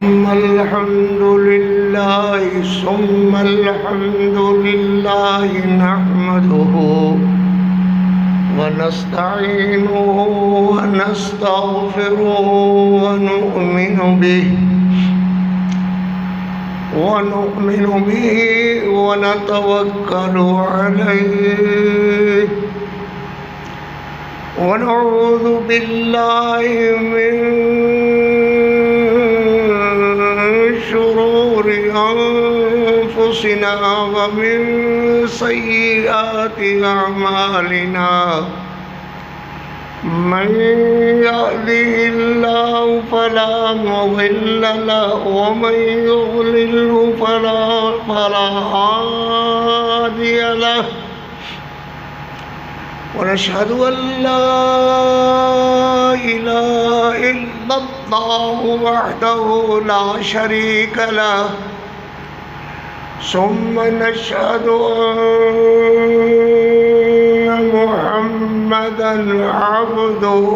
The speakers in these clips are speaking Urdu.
الحمد لله ثم الحمد لله نحمده ونستعينه ونستغفره ونؤمن به ونتوكل عليه ونعوذ بالله من شرور أنفسنا ومن سيئات أعمالنا من يهده الله فلا مضل له ومن يضلله فلا هادي له ونشهد أن لا إله إلا الله وحده لا شريك له ثم نشهد أن محمدًا عبده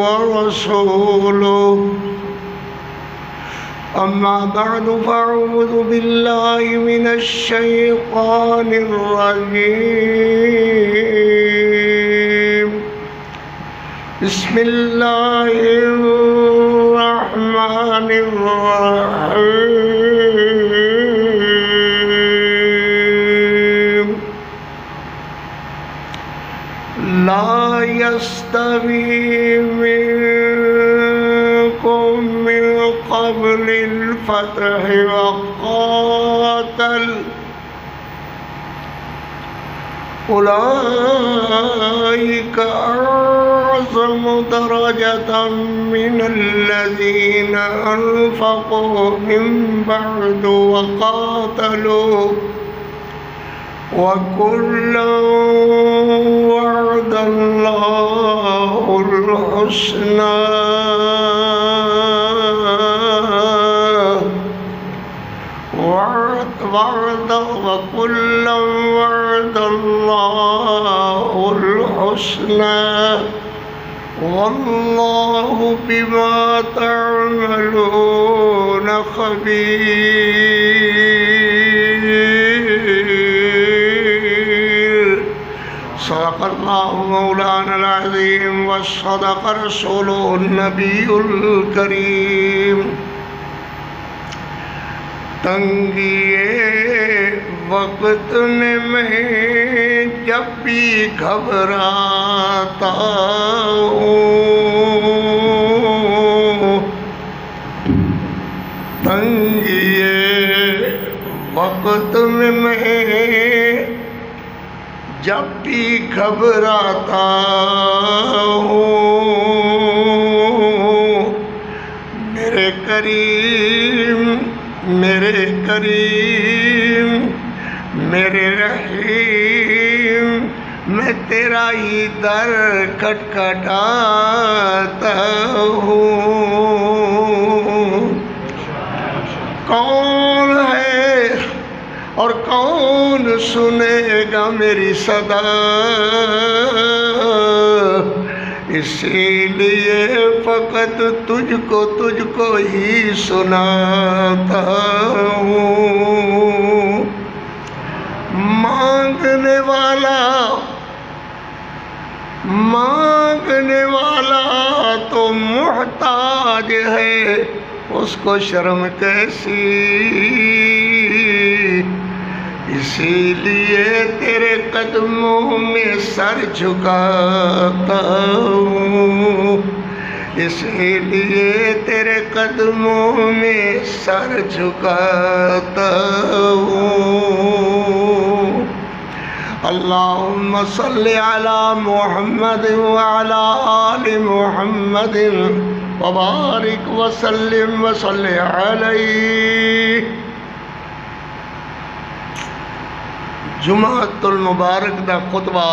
ورسوله أما بعد فأعوذ بالله من الشيطان الرجيم بسم الله الرحمن الرحيم لا يستوي منكم من قبل الفتح وقاتل أولئك أعظم درجة من الذين أنفقوا من بعد وقاتلوا وكلا وعد الله الحسنى وكلا وعد الله الحسنى والله بما تعملون خبير صدق الله مولانا العظيم وصدق رسوله النبي الكريم تنگی وقت میں جب بھی گھبراتا ہوں تنگی وقت میں جب بھی گھبراتا ہوں میرے کریم میرے رحیم میں تیرا ہی در کھٹکھٹاتا ہوں کون ہے اور کون سنے گا میری صدا اسی لیے فقط تجھ کو ہی سناتا ہوں مانگنے والا تو محتاج ہے اس کو شرم کیسی اسی لیے تیرے قدموں میں سر جھکاتا ہوں اسی لیے تیرے قدموں میں سر جھکاتا ہوں اللہم صلی علی محمد وعلی آل محمد وبارک وسلم وصلی علیہ جمعۃ المبارک دا خطبہ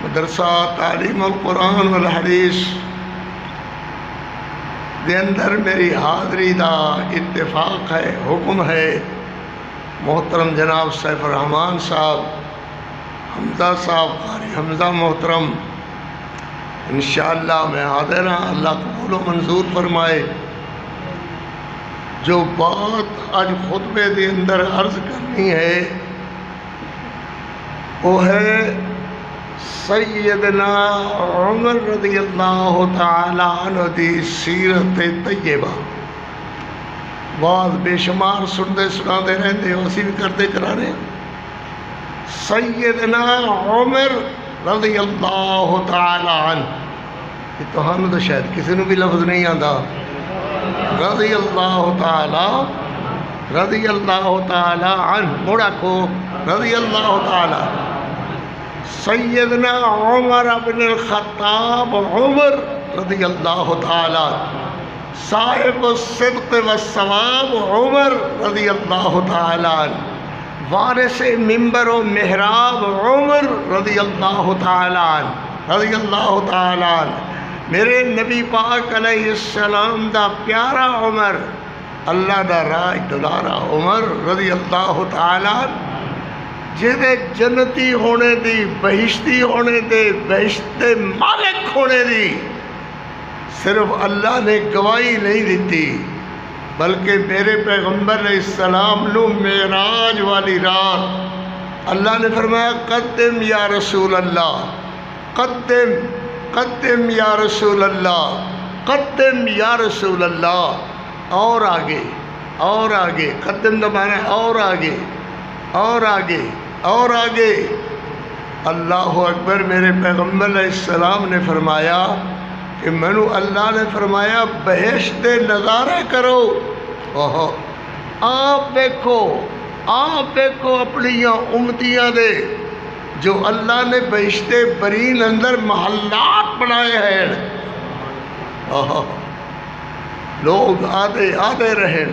مدرسہ تعلیم القرآن والحدیث دے اندر میری حاضری دا اتفاق ہے حکم ہے محترم جناب سیف الرحمان صاحب حمزہ صاحب قاری حمزہ محترم انشاءاللہ میں حاضر ہوں اللہ قبول قبول و منظور فرمائے۔ جو بات آج خطبے دے اندر عرض کرنی ہے وہ ہے سیدنا عمر رضی اللہ تعالی عنہ دی سیرت طیبہ۔ بعض بے شمار سنتے سناتے رہتے ہو، اسی بھی کرتے کرا رہے ہیں۔ سیدنا عمر رضی اللہ تعالی عنہ، یہ تو ہم تو شاید کسی نے بھی لفظ نہیں آتا، رضی اللہ تعالی عنہ، موڑا کو رضی اللہ تعالی۔ سیدنا عمر بن الخطاب عمر رضی اللہ تعالی، صاحب الصدق والثواب عمر رضی اللہ تعالی، وارث ممبر و محراب عمر رضی اللہ تعالی، میرے نبی پاک علیہ السلام دا پیارا عمر، اللہ دا راج دلارا عمر رضی اللہ تعالی، جہدے جنتی ہونے دی، بہشتی ہونے دے، بہشت دے مالک ہونے دی صرف اللہ نے گواہی نہیں دیتی، بلکہ میرے پیغمبر علیہ السلام نو معراج والی رات اللہ نے فرمایا قدم یا رسول اللہ، قدم یا رسول اللہ، قدم یا رسول اللہ، اور آگے قدم کا معنی ہے اور آگے۔ اللہ اکبر۔ میرے پیغمبر علیہ السلام نے فرمایا کہ مینو اللہ نے فرمایا بہشت نظارے کرو، آپ دیکھو اپنی امتیاں دے جو اللہ نے بہشت برین اندر محلات بنائے ہیں، لوگ آتے رہیں،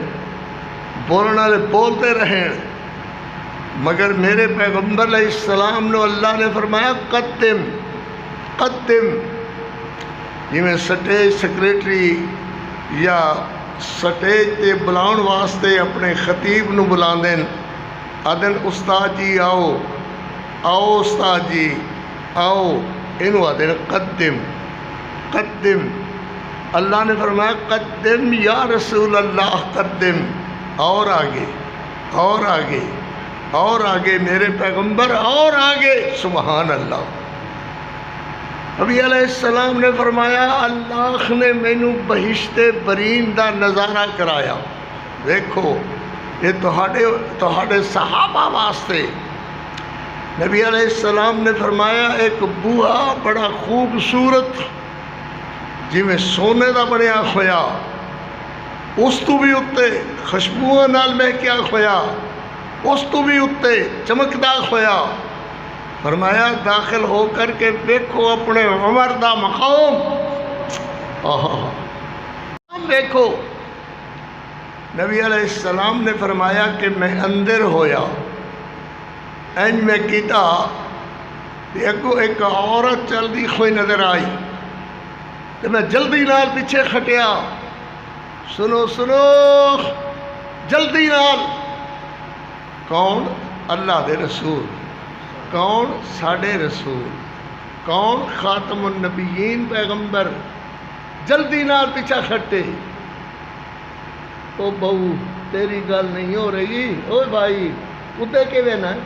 بولنے والے بولتے رہیں، مگر میرے پیغمبر علیہ السلام نے اللہ نے فرمایا قدم، جی میں سٹیج سیکریٹری یا سٹیج تے بلاؤن واسطے اپنے خطیب نو بلان دین، آدن استاد جی آؤ استاد جی آؤ، انہوں آدن قدم، اللہ نے فرمایا قدم یا رسول اللہ، قدم، اور آگے میرے پیغمبر، اور آگے، سبحان اللہ۔ نبی علیہ السلام نے فرمایا اللہ نے مینو بہشت برین دا نظارہ کرایا، دیکھو یہ تہاڈے صحابہ واسطے۔ نبی علیہ السلام نے فرمایا ایک بوہا بڑا خوبصورت جی میں سونے دا بنیا کھویا، اس تو بھی اتے خوشبوؤں نال مہکیا کھویا، اس تو بھی اتے چمکدا کھویا۔ فرمایا داخل ہو کر کے دیکھو اپنے عمر دا مقام، دیکھو۔ نبی علیہ السلام نے فرمایا کہ میں اندر ہویا، اینج میں کیتا، ایک عورت چلدی ہوئی نظر آئی، تو میں جلدی نال پیچھے کھٹیا، سنو جلدی نال، کون؟ اللہ دے رسول، کون؟ ساڑھے رسول، کون؟ خاتم النبیین پیغمبر، جلدی نال پیچھا کھٹے۔ او بہو تیری گل نہیں ہو رہی، او بھائی ادھے کے وینا ہے؟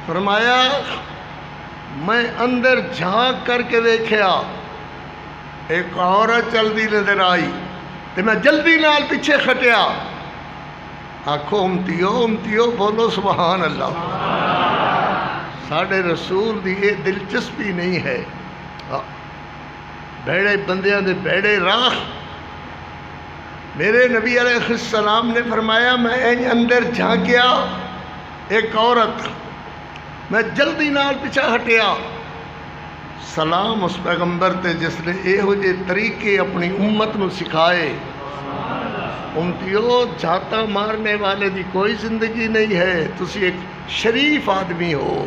فرمایا میں اندر جھانک کر کے دیکھیا، ایک عورت چلدی نظر آئی، تو میں جلدی نال پیچھے کھٹیا۔ آکھو امتیو بولو سبحان اللہ۔ ساڑھے رسول دی یہ دلچسپی نہیں ہے، بیڑے بندیاں دے بیڑے راہ۔ میرے نبی علیہ السلام نے فرمایا میں اندر جھانکیا، ایک عورت، میں جلدی نال پیچھا ہٹیا۔ سلام اس پیغمبر تے جس نے یہو جے طریقے اپنی امت نو سکھائے۔ امتیو جھاتا مارنے والے دی کوئی زندگی نہیں ہے، تسی ایک شریف آدمی ہو،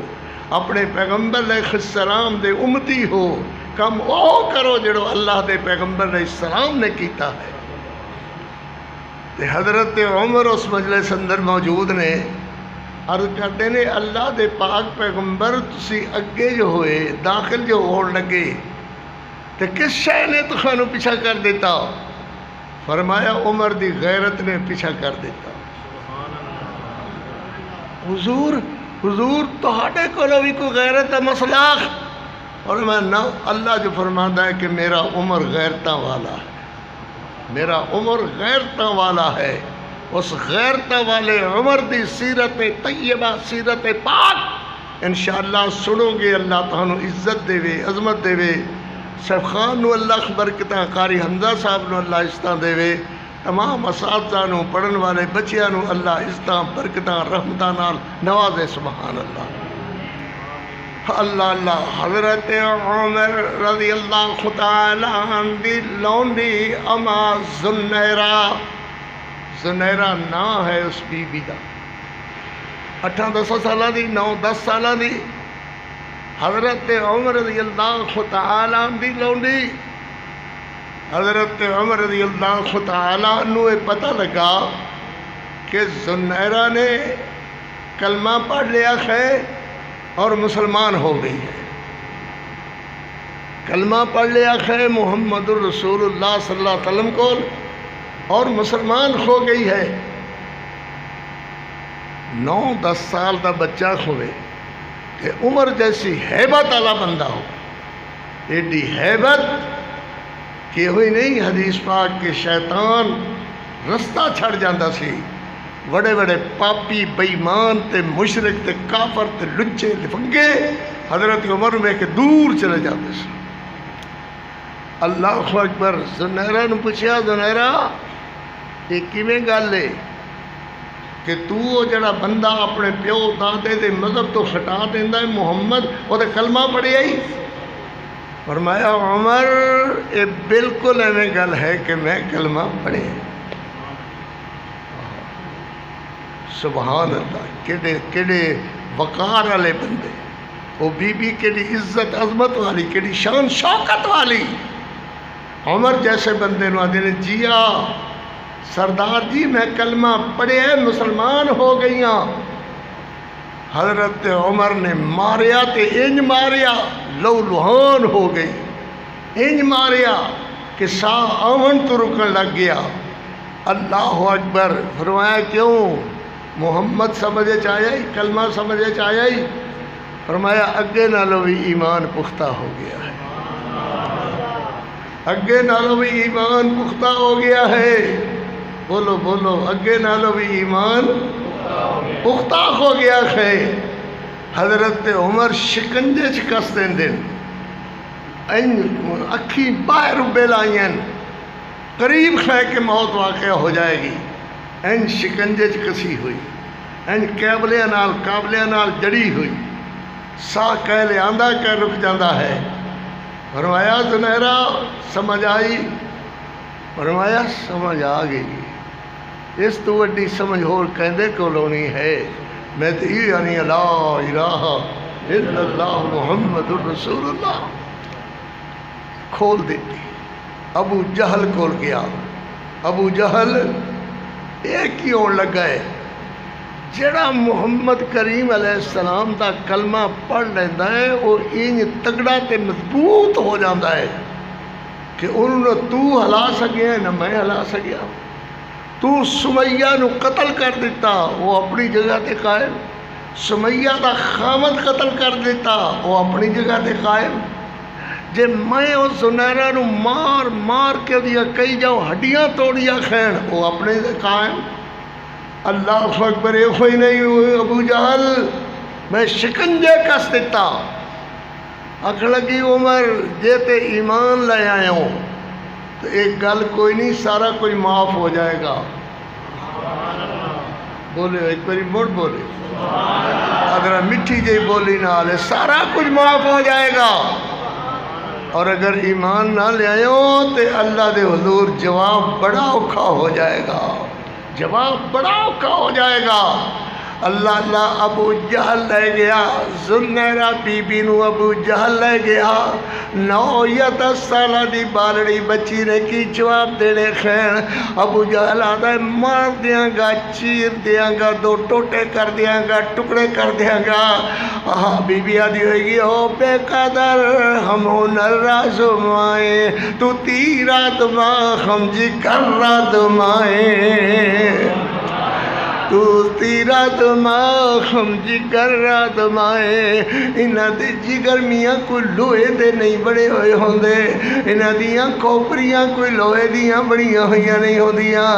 اپنے پیغمبر علیہ السلام دے امتی ہو، کم او کرو جڑو اللہ دے پیغمبر علیہ السلام نے کیتا ہے۔ تے حضرت عمر اس مجلس اندر موجود نے، عرض کرتے نے اللہ دے پاک پیغمبر تسی اگے جو ہوئے داخل جو ہون لگے تو کس شے نے تخانو پیچھا کر دیتا؟ فرمایا عمر دی غیرت نے پیچھا کر دیتا۔ حضور تہاڈے کولوں بھی کوئی غیرت ہے مسلاخ؟ اور میں نہ، اللہ جو فرماتا ہے کہ میرا عمر غیرتاں والا ہے، میرا عمر غیرتاں والا ہے۔ اس غیرتاں والے عمر دی سیرت طیبہ، سیرت پاک انشاءاللہ سنو گے، اللہ تعالیٰ عزت دے وے، عظمت دے وے۔ شیخ خان نو اللہ برکتاں، قاری حمزہ صاحب نو اللہ عزتاں دے وے، تمام اساتذہ نو، پڑھن والے بچیاں نو اللہ عزتاں، برکتاں، رحمتاں نال نوازے۔ سبحان اللہ، اللہ اللہ۔ حضرت عمر رضی اللہ تعالی عنہ دی لونڈی اما زنیرہ نا ہے اس بی بی دا، 8-10 سالہ دی، 9-10 سالہ دی، حضرت عمر رضی اللہ تعالی عنہ دی لونڈی۔ حضرت عمر رضی اللہ تعالی عنہ پتہ لگا کہ زنیرہ نے کلمہ پڑھ لیا ہے اور مسلمان ہو گئی ہے، کلمہ پڑھ لیا ہے محمد الرسول اللہ صلی اللہ علیہ وسلم کو اور مسلمان ہو گئی ہے۔ 9-10 سال کا بچہ ہوئے کہ عمر جیسی ہیبت والا بندہ ہو، ایڈی ہیبت کہ ہوئی نہیں، حدیث پاک کے شیطان رستہ چھڑ جاندہ سی، بڑے بڑے پاپی بےمان تے مشرک تے کافر تے لچے لفنگے حضرت عمر میں کہ دور چلے جاتے سے۔ اللہ اکبر۔ زنیرہ نے پوچھا، زنیرہ یہ کیویں گل ہے کہ تو جڑا بندہ اپنے پیو دادے دے مذہب تو ہٹا دیندا ہے، محمد وہ تے کلمہ پڑھیا ہی؟ فرمایا عمر یہ بالکل ایویں گل ہے کہ میں کلمہ پڑھے۔ سبحان اللہ، کیڑے وقار والے بندے، وہ بی بی کیڑی عزت عظمت والی، کیڑی شان شوکت والی۔ عمر جیسے بندے نو آدھے نے جیا سردار جی میں کلمہ پڑھے مسلمان ہو گئیاں۔ حضرت عمر نے ماریا تے انج ماریا لو لہان ہو گئی، انج ماریا کہ سا آمن تو رکن لگ گیا۔ اللہ اکبر۔ فرمایا کیوں؟ محمد سمجھے چاہیے، کلمہ سمجھے چاہیے؟ فرمایا اگے نالو بھی ایمان پختہ ہو گیا ہے، اگے نالو بھی ایمان پختہ ہو گیا ہے۔ بولو بولو، اگے نالو بھی ایمان پختہ ہو گیا ہے۔ حضرت عمر شکنجے کس دین اکھی باہر بل آئیں، قریب ہے کہ موت واقع ہو جائے گی، این شکنجے کسی ہوئی، این قابلیاں نال جڑی ہوئی، سا کہہ لے آندہ کہ رک جاندہ ہے۔ فرمایا زنیرہ سمجھ آئی؟ فرمایا سمجھ آ گئی، اس تو وڈی سمجھ ہور کہندے کو لونی ہے۔ میں تو یہ یعنی لا الہ الا اللہ محمد الرسول اللہ کھول دیتی۔ ابو جہل کھول گیا۔ ابو جہل ایک ہی ہون لگا ہے، جڑا محمد کریم علیہ السلام دا کلمہ پڑھ لیندہ ہے وہ انج تگڑا تے مضبوط ہو جاندہ ہے کہ انہوں نے تو ہلا سکیا نہ میں ہلا سکیا۔ تو سمیہ نو قتل کر دیتا، وہ اپنی جگہ تے قائم۔ سمیہ دا خامد قتل کر دیتا، وہ اپنی جگہ تے قائم۔ جے میں اس زنیرہ نو مار مار کے دیا کئی جاؤ ہڈیاں توڑیا خین، وہ اپنے قائم۔ اللہ اکبر۔ یہ کوئی نہیں ہوئی ابو جہل میں شکنجے کس دیتا۔ اکھ لگی عمر جے تے ایمان لے آئے ہوں تو ایک گل کوئی نہیں، سارا کوئی معاف ہو جائے گا۔ بولے ایک باری مڑ بولے، اگر مٹھی جی بولی نہ لے سارا کچھ معاف ہو جائے گا۔ اور اگر ایمان نہ لے آئے ہوں تو اللہ دے حضور جواب بڑا اوکھا ہو جائے گا، جواب بڑا اوکھا ہو جائے گا۔ اللہ اللہ ابو جہل لے گیا، ذوالنیرہ بی بی نو ابو جہل لے گیا۔ 9 یا 10 سالہ دی بالڑی بچی نے کی جواب دینے خیر ابو جہل آدھا ہے مار دیاں گا، چیر دیاں گا، 2 ٹوٹے کر دیاں گا، ٹکڑے کر دیاں گا۔ بی بی آدھی ہوئے گی او بے قدر ہم ہنر رازمائے، تو تیرا دماغ ہم جگر رازمائے، تو تیرا دماغ ہم جگر رازمائے۔ انہاں دے جگر میاں کوئی لوہے دے نہیں بڑے ہوئے ہوندے، انہاں دیاں کھوپریاں کوئی لوہے دیاں بڑیاں ہوئیاں نہیں ہوندیاں،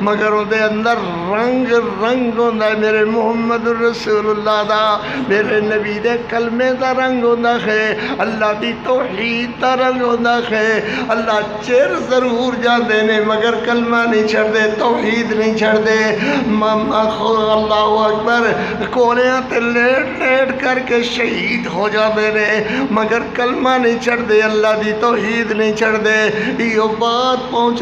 مگر ان دے اندر رنگ ہوندا ہے میرے محمد رسول اللہ دا، میرے نبی دے کلمے دا رنگ ہوندا ہے، اللہ دی توحید دا رنگ ہوندا ہے۔ اللہ چیر ضرور جاندے نے مگر کلمہ نہیں چھڑ دے، توحید نہیں چھڑ دے۔ اللہ اکبر، کولیاں تے لیٹ لیٹ کر کے شہید ہو جاندے نے مگر کلمہ نہیں چھڑ دے، اللہ دی توحید نہیں چھڑ دے۔ یہ بات پہنچ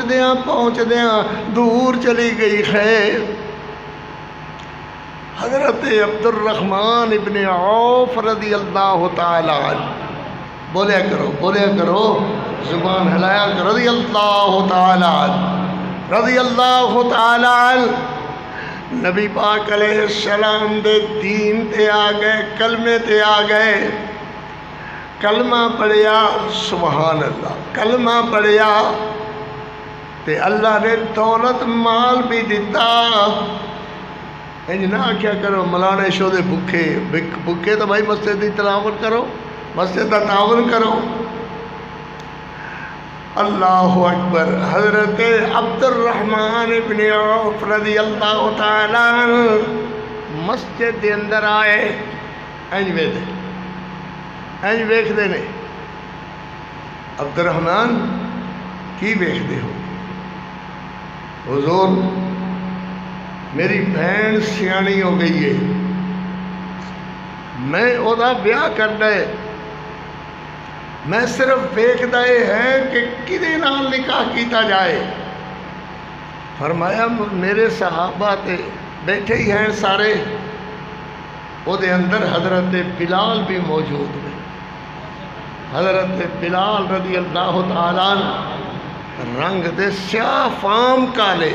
دیاں دور چلی گئی ہے۔ حضرت عبد الرحمن ابن عوف رضی اللہ تعالی عنہ، بولیا کرو زبان ہلایا کرو، رضی اللہ تعالی عنہ، رضی اللہ تعالی عنہ، نبی پاک علیہ السلام دے دین تے آ گئے، کلمے تے آ گئے، کلمہ پڑھیا، سبحان اللہ، کلمہ پڑھیا تے اللہ نے دولت مال بھی دیتا۔ انج نہ کیا کرو ملانے شو دے بکھے تو بھائی مسجد دی تلاوت کرو، مسجد دا تعاون کرو۔ اللہ اکبر، حضرت عبد الرحمن ابن عوف رضی اللہ تعالیٰ عنہ مسجد دے اندر آئے، انج ویکھ دے نے عبد الرحمن کی ویکھ دے ہو؟ حضور میری بہن سیانی ہو گئی ہے، میں او دا بیاہ کرنا ہے، میں صرف ویکھدا یہ ہے کہ کدے نال نکاح کیتا جائے۔ فرمایا میرے صحابہ تے بیٹھے ہی ہیں سارے، او دے اندر حضرت بلال بھی موجود ہیں، حضرت بلال رضی اللہ تعالیٰ عنہ، رنگ دے سیاہ فام کالے،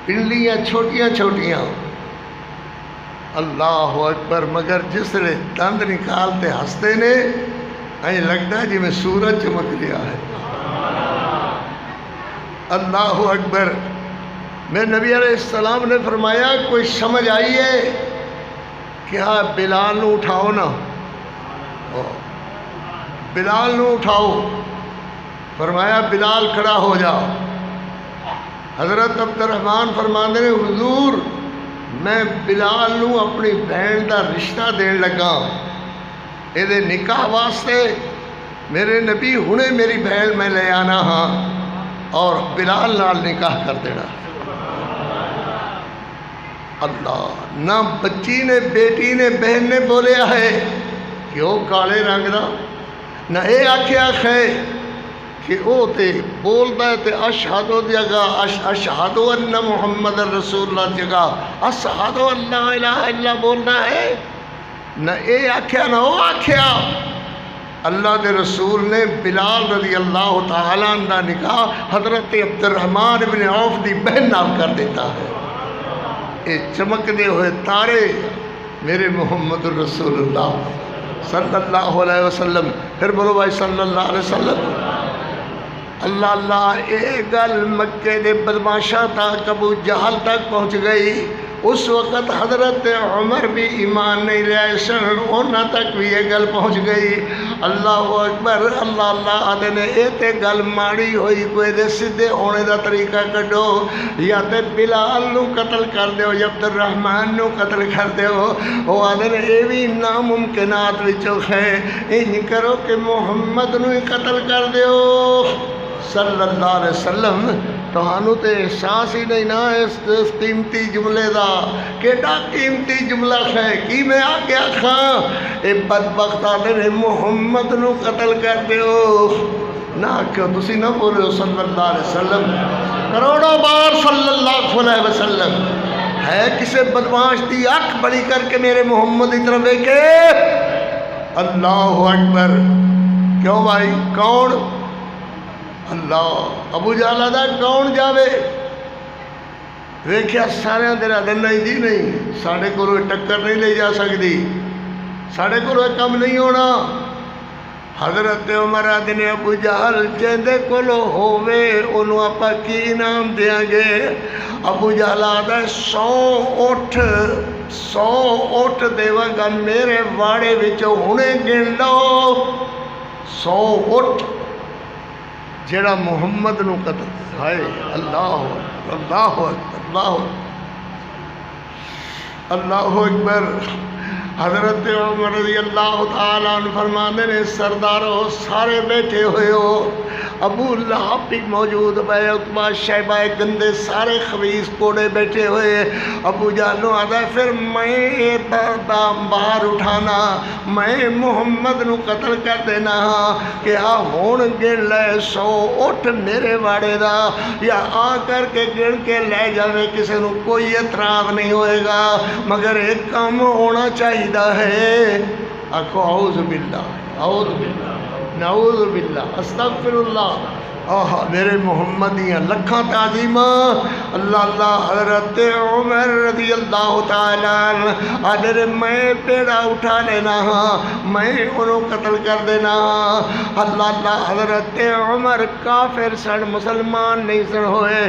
پنڈلیاں چھوٹیاں چھوٹیاں، اللہ اکبر، مگر جس نے دند نکالتے ہنستے نے ایسے لگتا ہے جی میں سورج چمک لیا ہے۔ اللہ اکبر، میں نبی علیہ السلام نے فرمایا کوئی سمجھ آئی ہے کیا؟ بلال نو اٹھاؤ نا، بلال نو اٹھاؤ۔ فرمایا بلال کھڑا ہو جاؤ۔ حضرت عبد الرحمن فرماندے نے حضور میں بلال نو اپنی بہن دا رشتہ دین لگا، یہ نکاح واسطے میرے نبی ہنے میری بہن میں لے آنا ہاں اور بلال نال نکاح کر دینا۔ اللہ، نہ بچی نے، بیٹی نے، بہن نے بولیا ہے کہ وہ کالے رنگ دا، نہ اے آکھیا ہے کہ او تے بولدا ہے تے اشہد جگہ اشہد ان محمد رسول اللہ جگہ اشہد ان لا الہ الا بولنا ہے، نہ اے آکھیا نہ او آکھیا۔ اللہ دے رسول نے بلال رضی اللہ تعالیٰ عنہ دا نکاح حضرت عبد الرحمن ابن عوف دی بہن نال کر دیتا ہے۔ اے چمکتے ہوئے تارے میرے محمد رسول اللہ صلی اللہ علیہ وسلم، پھر بولو بھائی صلی اللہ علیہ وسلم۔ اللہ اللہ، اے گل مکے دے بدماشاں تک، ابو جہل تک پہنچ گئی۔ اس وقت حضرت عمر بھی ایمان نہیں لائے سن، انہاں تک بھی یہ گل پہنچ گئی۔ اللہ اکبر، اللہ اللہ آدھے نے اے تے گل ماڑی ہوئی، کوئی دے سدھے ہونے دا طریقہ کڈو، یا تے بلال نو قتل کر دیو یا عبد الرحمن نو قتل کر دیو۔ وہ آدھے نے اے بھی ناممکنات وچوں ہے، انج کرو کہ محمد نو ہی قتل کر دیو صلی اللہ علیہ وسلم۔ تہانوں تے احساس ہی نہیں نا اس قیمتی جملے دا، کیڑا قیمتی جملہ ہے، کی میں آگے آکھاں؟ اے بدبخت آدھے نے محمد نو قتل کر دیو، نہ کیوں تسی نہ بولو صلی اللہ علیہ وسلم، کروڑوں بار صلی اللہ علیہ وسلم۔ ہے کسے بدماش دی اکھ بڑی کر کے میرے محمد کی طرف دیکھے؟ اللہ اکبر۔ کیوں بھائی؟ کون؟ اللہ۔ ابو جہل دا کون جاوے؟ ویکھیا سارے تیرا دندا ہی جی نہیں، ساڑھے کو ٹکر نہیں لے جا سکتی، ساڑھے کو کم نہیں ہونا۔ حضرت عمر آدھنے ابو جہل جیندے کولو ہووے انہوں اپا کی انعام دیاں گے؟ ابو جہل آدھا 100 اٹھ دیواں گا میرے واڑے وچوں ہنے گن لو 100 اٹھ جیڑا محمد نو قتل۔ ہائے اللہ اللہ اللہ اللہ اکبر۔ حضرت عمر رضی اللہ تعالیٰ عنہ فرمانے نے سرداروں سارے بیٹھے ہوئے ہو، ابو لہب بھی موجود ہے، عتبہ شیبہ گندے سارے خبیث کوڑے بیٹھے ہوئے۔ ابو جہل آدھا پھر میں باہر اٹھانا، میں محمد نو قتل کر دینا کہ ہون گن لے 100 اٹھ میرے واڑے دا، یا آ کر کے گن کے لے جاوے کسی نو کوئی اعتراض نہیں ہوئے گا، مگر ایک کام ہونا چاہیے ہے۔ آکھو اعوذ باللہ، اعوذ باللہ، نعوذ باللہ، استغفر اللہ۔ میرے محمدیاں لکھاں تعظیمہ اللہ اللہ۔ حضرت عمر رضی اللہ تعالیٰ عنہ آدھے میں پیڑا اٹھا لینا ہاں، میں انہوں قتل کر دینا ہاں۔ اللہ اللہ۔ حضرت عمر کافر سن، مسلمان نہیں سن ہوئے،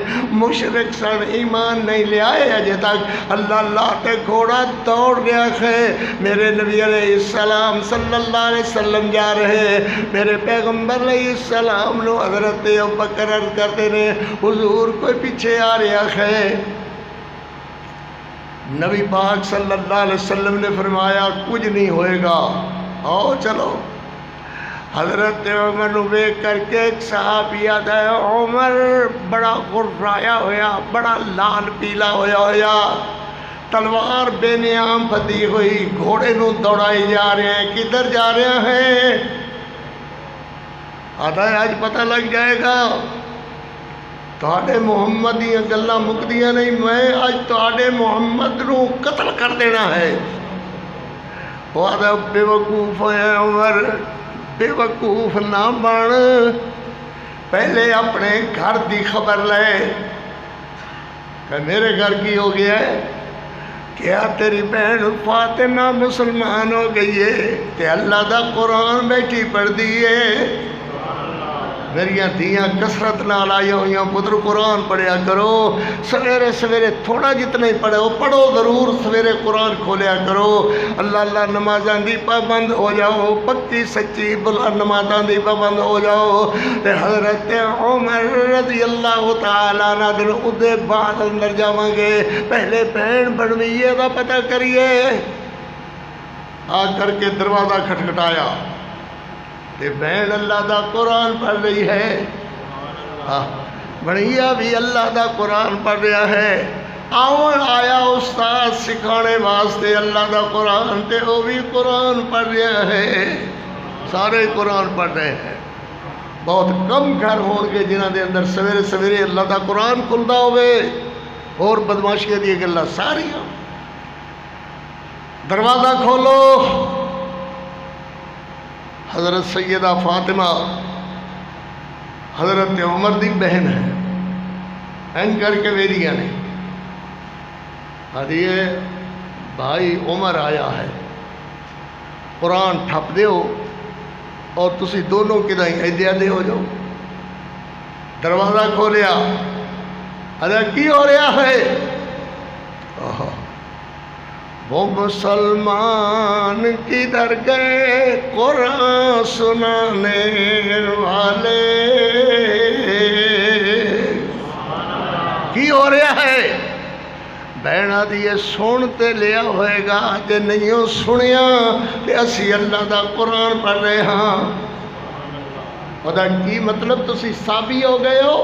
مشرک سن، ایمان نہیں لے آئے اجے تک۔ اللہ اللہ تے گھوڑا دوڑ گیا ہے، میرے نبی علیہ السلام صلی اللہ علیہ وسلم جا رہے، میرے پیغمبر علیہ السلام نو حضرت ابوبکر عرض کرتے نے حضور کوئی پیچھے آ رہا ہے۔ نبی پاک صلی اللہ علیہ وسلم نے فرمایا کچھ نہیں ہوئے گا، آؤ چلو۔ حضرت عمر نو دیکھ کر کے ایک صحابی آتا ہے، عمر بڑا غرایا ہویا، بڑا لال پیلا ہویا، تلوار بے نیام پھدی ہوئی، گھوڑے نو دوڑائی جا رہے ہیں، کدھر جا رہے ہیں؟ آدھا ہے آج پتہ لگ جائے گا، تواڈے محمد دیاں گلاں مکدیاں نہیں، میں آج تواڈے محمد نو قتل کر دینا ہے۔ وہ آدھا بے وقوف ہے عمر، بے وقوف نہ بن، پہلے اپنے گھر دی خبر لے کہ میرے گھر کی ہو گیا ہے، کیا تیری بہن فاطمہ مسلمان ہو گئی ہے کہ اللہ دا قرآن بیٹھی پڑھ دیئے؟ میریاں دھیاں کثرت نال آئی ہوئیاں، پتر قرآن پڑھیا کرو، سویرے سویرے تھوڑا جتنا ہی پڑھو، پڑھو ضرور، سویرے قرآن کھولیا کرو۔ اللہ اللہ نمازاں دی پابند ہو جاؤ، پکی سچی بلا نمازاں دی پابند ہو جاؤ۔ تے حضرت عمر رضی اللہ تعالیٰ عنہ دن ادھے بعد اندر جاواں گے، پہلے بہن بنویے دا پتہ کریے۔ آ کر کے دروازہ کھٹکھٹایا، تے بہن اللہ دا قرآن پڑھ رہی ہے، بڑھیا بھی اللہ دا قرآن پڑھ رہا ہے۔ آؤں آیا استاد سکھانے واسطے اللہ دا قرآن، تے وہ بھی قرآن پڑھ رہا ہے، سارے قرآن پڑھ رہے ہیں۔ بہت کم گھر ہون گے جنہاں دے اندر سویرے سویرے اللہ دا قرآن کھلدا ہوئے، اور بدماشیاں دی گلاں ساریاں۔ دروازہ کھولو، حضرت سیدہ فاطمہ حضرت عمر دی بہن ہے، این کر کے ویریاں نے آدھی ہے بھائی عمر آیا ہے، قرآن ٹھپ دیو اور تسی دونوں کدائیں ایدے آدھے ہو جاؤ۔ دروازہ کھولیا، آدھا کی ہو رہا ہے؟ وہ مسلمان کدھر گئے قرآن سنانے والے؟ کی ہو رہا ہے؟ بہنا دیئے سنتے لیا ہوئے گا، جے نہیں سنیا کہ اسی اللہ دا قرآن پڑھ رہے ہاں۔ اور کی مطلب تسی سابی ہو گئے ہو؟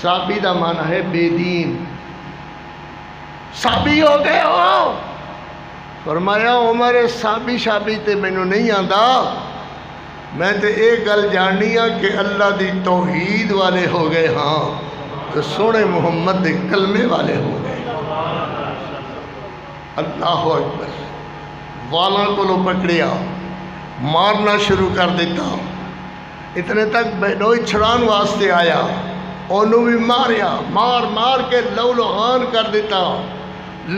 سابی دا معنی ہے بے دین، سابی ہو گئے ہو۔ فرمایا عمر سابی شابی تے مینوں نہیں آندا، میں تے ایک گل جاننی ہاں کہ اللہ دی توحید والے ہو گئے ہاں، تو سونے محمد دے کلمے والے ہو گئے۔ اللہ اکبر، والاں کو پکڑیا، مارنا شروع کر دیتا، اتنے تک بہنوئی چھڑان واسطے آیا، انہوں بھی ماریا، مار مار کے لو لہان کر دیتا،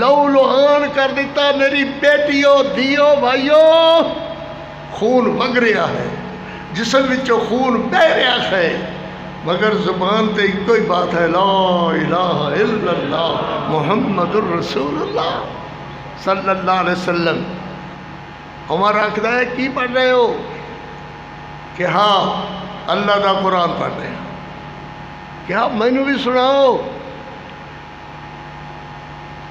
لو لہان کر دیتا۔ میری بیٹیوں دھیو بھائیو، خون وگ رہا ہے، جسم وچوں خون بہ رہا ہے، مگر زبان تے ایک ہی بات ہے، لا الہ الا اللہ محمد الرسول اللہ صلی اللہ علیہ وسلم۔ عمر آکھدا ہے کی پڑھ رہے ہو؟ کہ ہاں اللہ دا قرآن پڑھ رہے ہیں۔ کیا مینوں بھی سناؤ؟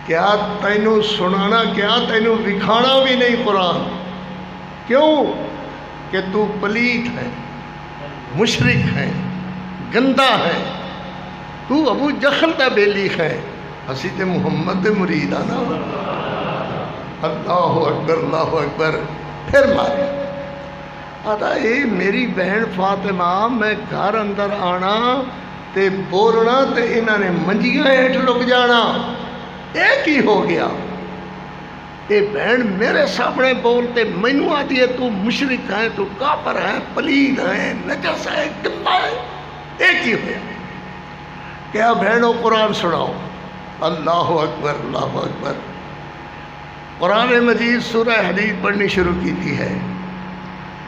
کیا تینوں سنانا، کیا تینوں وکھانا بھی نہیں قرآن؟ کیوں؟ کہ تو پلیت ہے، مشرک ہے، گندا ہے، تو ابو جہل دا بیلی ہے، اسی تے محمد دے مرید آنا۔ اللہ اکبر، اللہ اکبر، پھر مارے۔ آتا اے میری بہن فاطمہ، میں گھر اندر آنا تے بولنا تے انہاں نے منجیاں ہیٹھ لک جانا، ایک ہی ہو گیا۔ اے بہن میرے سامنے بولتے مینوں آتی ہے تو مشرک ہے، تو کافر ہے، پلید ہے، نجس ہے، گندا ہے، ایک ہی ہو گیا۔ کیا بہنوں قرآن سناؤ؟ اللہ اکبر، اللہ اکبر۔ قرآن مجید سورہ حدید پڑھنی شروع کی تھی ہے۔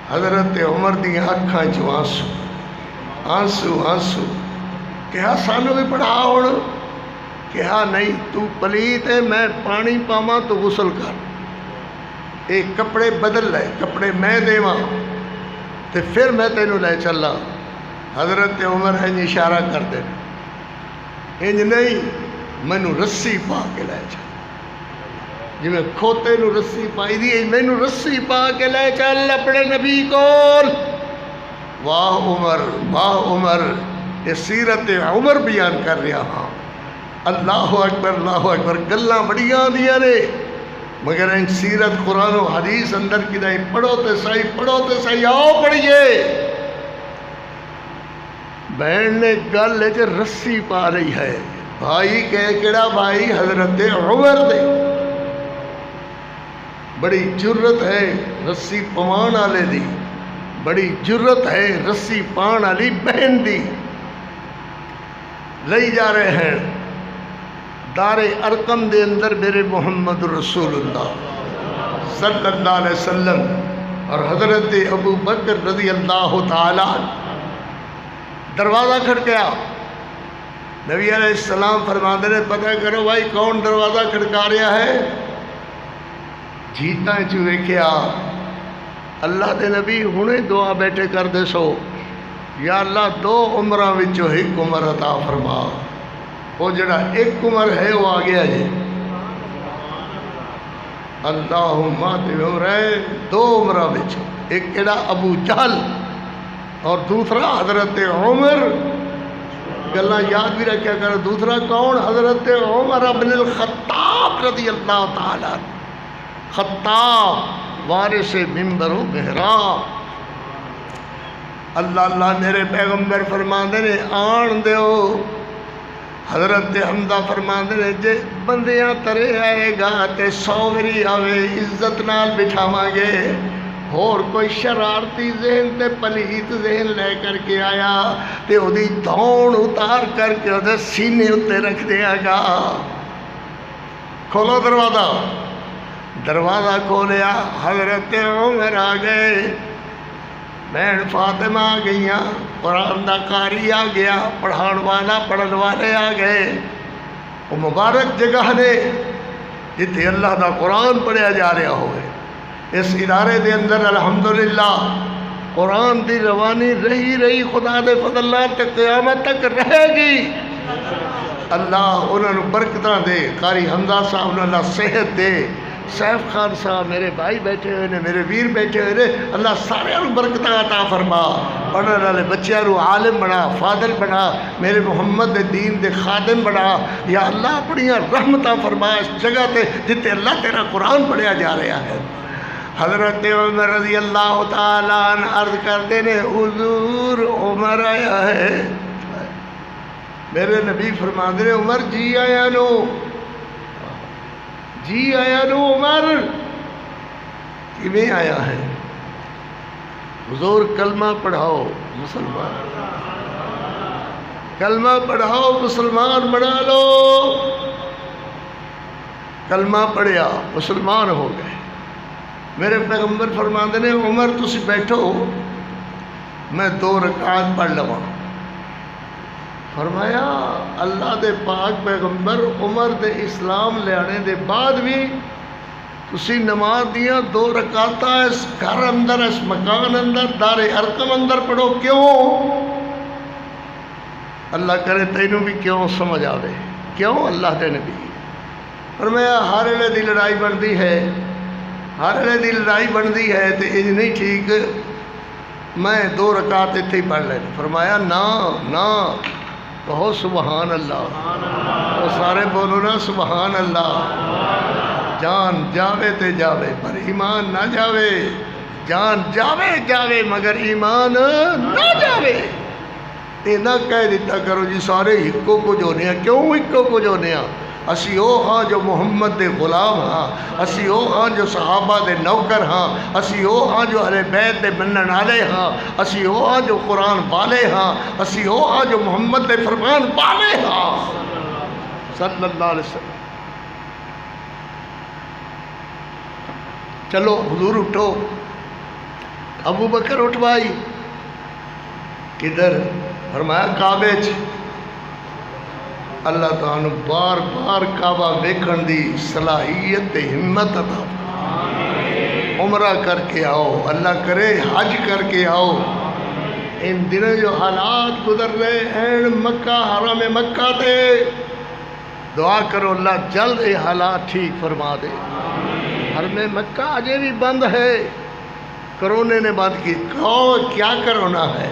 حضرت عمر دی اکھاں چوں آنسو آنسو آنسو، کہا سانو بھی پڑھا ہونا؟ کہا نہیں، تو پلیت ہے، میں پانی پاواں تو غسل کر، ایک کپڑے بدل لے، کپڑے میں دیواں تے پھر میں تینوں لے چلا۔ حضرت عمر انج اشارہ کر دے، انج نہیں، مینوں رسی پا کے لے چل، جی میں کھوتے نو رسی پائی دی، مینوں رسی پا کے لے چل اپنے نبی کول۔ واہ عمر، واہ عمر، یہ سیرت عمر بیان کر رہا ہاں۔ اللہ اکبر، اللہ اکبر۔ گلاں بڑیاں آندیاں نے، مگر ان سیرت قرآن و حدیث اندر کی نہیں، پڑھو تے صحیح، پڑھو تے صحیح، آؤ پڑھیے۔ بہن نے گل ہے کہ رسی پا رہی ہے، بھائی کہے کیڑا بھائی؟ حضرت عمر دے۔ بڑی جرت ہے رسی پوان والے دی، بڑی جرت ہے رسی پان والی بہن دی۔ لئی جا رہے ہیں دار ارقم دے اندر میرے محمد رسول اللہ صلی اللہ علیہ وسلم اور حضرت ابو بکر رضی اللہ تعالیٰ۔ دروازہ کھڑکیا، نبی علیہ السلام فرماندے نے پتہ کرو بھائی کون دروازہ کھڑکا رہا ہے؟ جیتا چ ویکھیا اللہ دے نبی ہنے دعا بیٹھے کر دے سو، یا اللہ دو عمراں وچوں ایک عمر عطا فرما۔ وہ جڑا ایک عمر ہے وہ آ گیا جی، اللہم تے عمر ہے دو عمراں وچوں، ایک کیڑا ابو جہل اور دوسرا حضرت عمر۔ گلاں یاد بھی رکھیا کر، دوسرا کون؟ حضرت عمر ابن الخطاب رضی اللہ تعالیٰ، خطاب وارث منبر و محراب۔ اللہ اللہ میرے پیغمبر فرماندے نے آن دیو۔ حضرت حمزہ فرماندے نے جے بندیاں ترے آئے گا تے سوری آوے عزت نال بٹھاواں گے، اور کوئی شرارتی ذہن تے پلیت ذہن لے کر کے آیا تے او دی دھون اتار کر کے او دے سینے اتے رکھ دیا گا۔ کھولو دروازہ، دروازہ کھولیا، حضرت عمر آ گئے، بہن فاطمہ آ گئیاں، قرآن دا قاری آ گیا، پڑھان والا پڑھن والے آ گئے۔ وہ مبارک جگہ نے جتھے اللہ دا قرآن پڑھیا جا رہا ہوئے۔ اس ادارے دے اندر الحمدللہ قرآن دی روانی رہی خدا دے فضل اللہ تک قیامت تک رہے گی۔ اللہ انہوں نے برکتاں دے، قاری حمزہ صاحب نے اللہ صحت دے، سیف خان صاحب میرے بھائی بیٹھے ہوئے نے، میرے ویر بیٹھے ہوئے نے، اللہ سارے برکتاں عطا فرما، پڑھنے والے بچیاں نو عالم بنا، فاضل بنا، میرے محمد دے دین دے خادم بنا، یا اللہ اپنی رحمتاں فرما اس جگہ تے جتے اللہ تیرا قرآن پڑھیا جا رہا ہے۔ حضرت عمر رضی اللہ تعالیٰ عنہ عرض کرتے نے حضور عمر آیا ہے۔ میرے نبی فرماندے نے عمر جی آیا نو، جی آیا نو عمر کیویں آیا ہے؟ حضور کلمہ پڑھاؤ مسلمان، کلمہ پڑھاؤ مسلمان بنا لو۔ کلمہ پڑھیا مسلمان ہو گئے۔ میرے پیغمبر فرماندے نے عمر تسی بیٹھو میں 2 رکعت پڑھ لواں۔ فرمایا اللہ دے پاک پیغمبر عمر دے اسلام لے آنے دے بعد بھی تسی نماز دیاں 2 رکعتاں اس گھر اندر، اس مکان اندر، دار ارقم اندر پڑھو، کیوں؟ اللہ کرے تینوں بھی کیوں سمجھ آوے، کیوں اللہ دے نبی؟ فرمایا ہر ویلے دی لڑائی بنتی ہے، ہر ویلے دی لڑائی بنتی ہے تے انج نہیں ٹھیک میں 2 رکعت اتنے ہی پڑھ لیں۔ فرمایا نا نا، کہو سبحان اللہ، وہ سارے بولو نا سبحان اللہ۔ جان جاوے تے جاوے پر ایمان نہ جاوے، جان جاوے جاوے مگر ایمان نہ جاوے۔ یہ نہ کہہ دیتا کرو جی سارے ہکو کچھ ہونے ہیں، کیوں ہکو کچھ ہونے ہیں؟ اسی او ہاں جو محمد دے غلام ہاں، اسی او ہاں جو صحابہ دے نوکر ہاں، اسی او ہاں جو اہل بیت دے منن والے ہاں، اسی او ہاں جو قرآن والے ہاں، اسی او ہاں جو محمد دے فرمان والے ہاں صلی اللہ علیہ وسلم۔ چلو حضور اٹھو، ابو بکر اٹھوائی، کدھر؟ فرمایا کعبے چ۔ اللہ تعالیٰ بار بار کعبہ ویکھن دی صلاحیت تے ہمت عطا فرمائے۔ عمرہ کر کے آؤ، اللہ کرے حج کر کے آؤ۔ ان دنوں جو حالات گزر رہے ہیں مکہ حرم مکہ تے، دعا کرو اللہ جلد یہ حالات ٹھیک فرما دے۔ حرم مکہ اجے بھی بند ہے، کرونے نے بند کی۔ کہو کیا کرونا ہے؟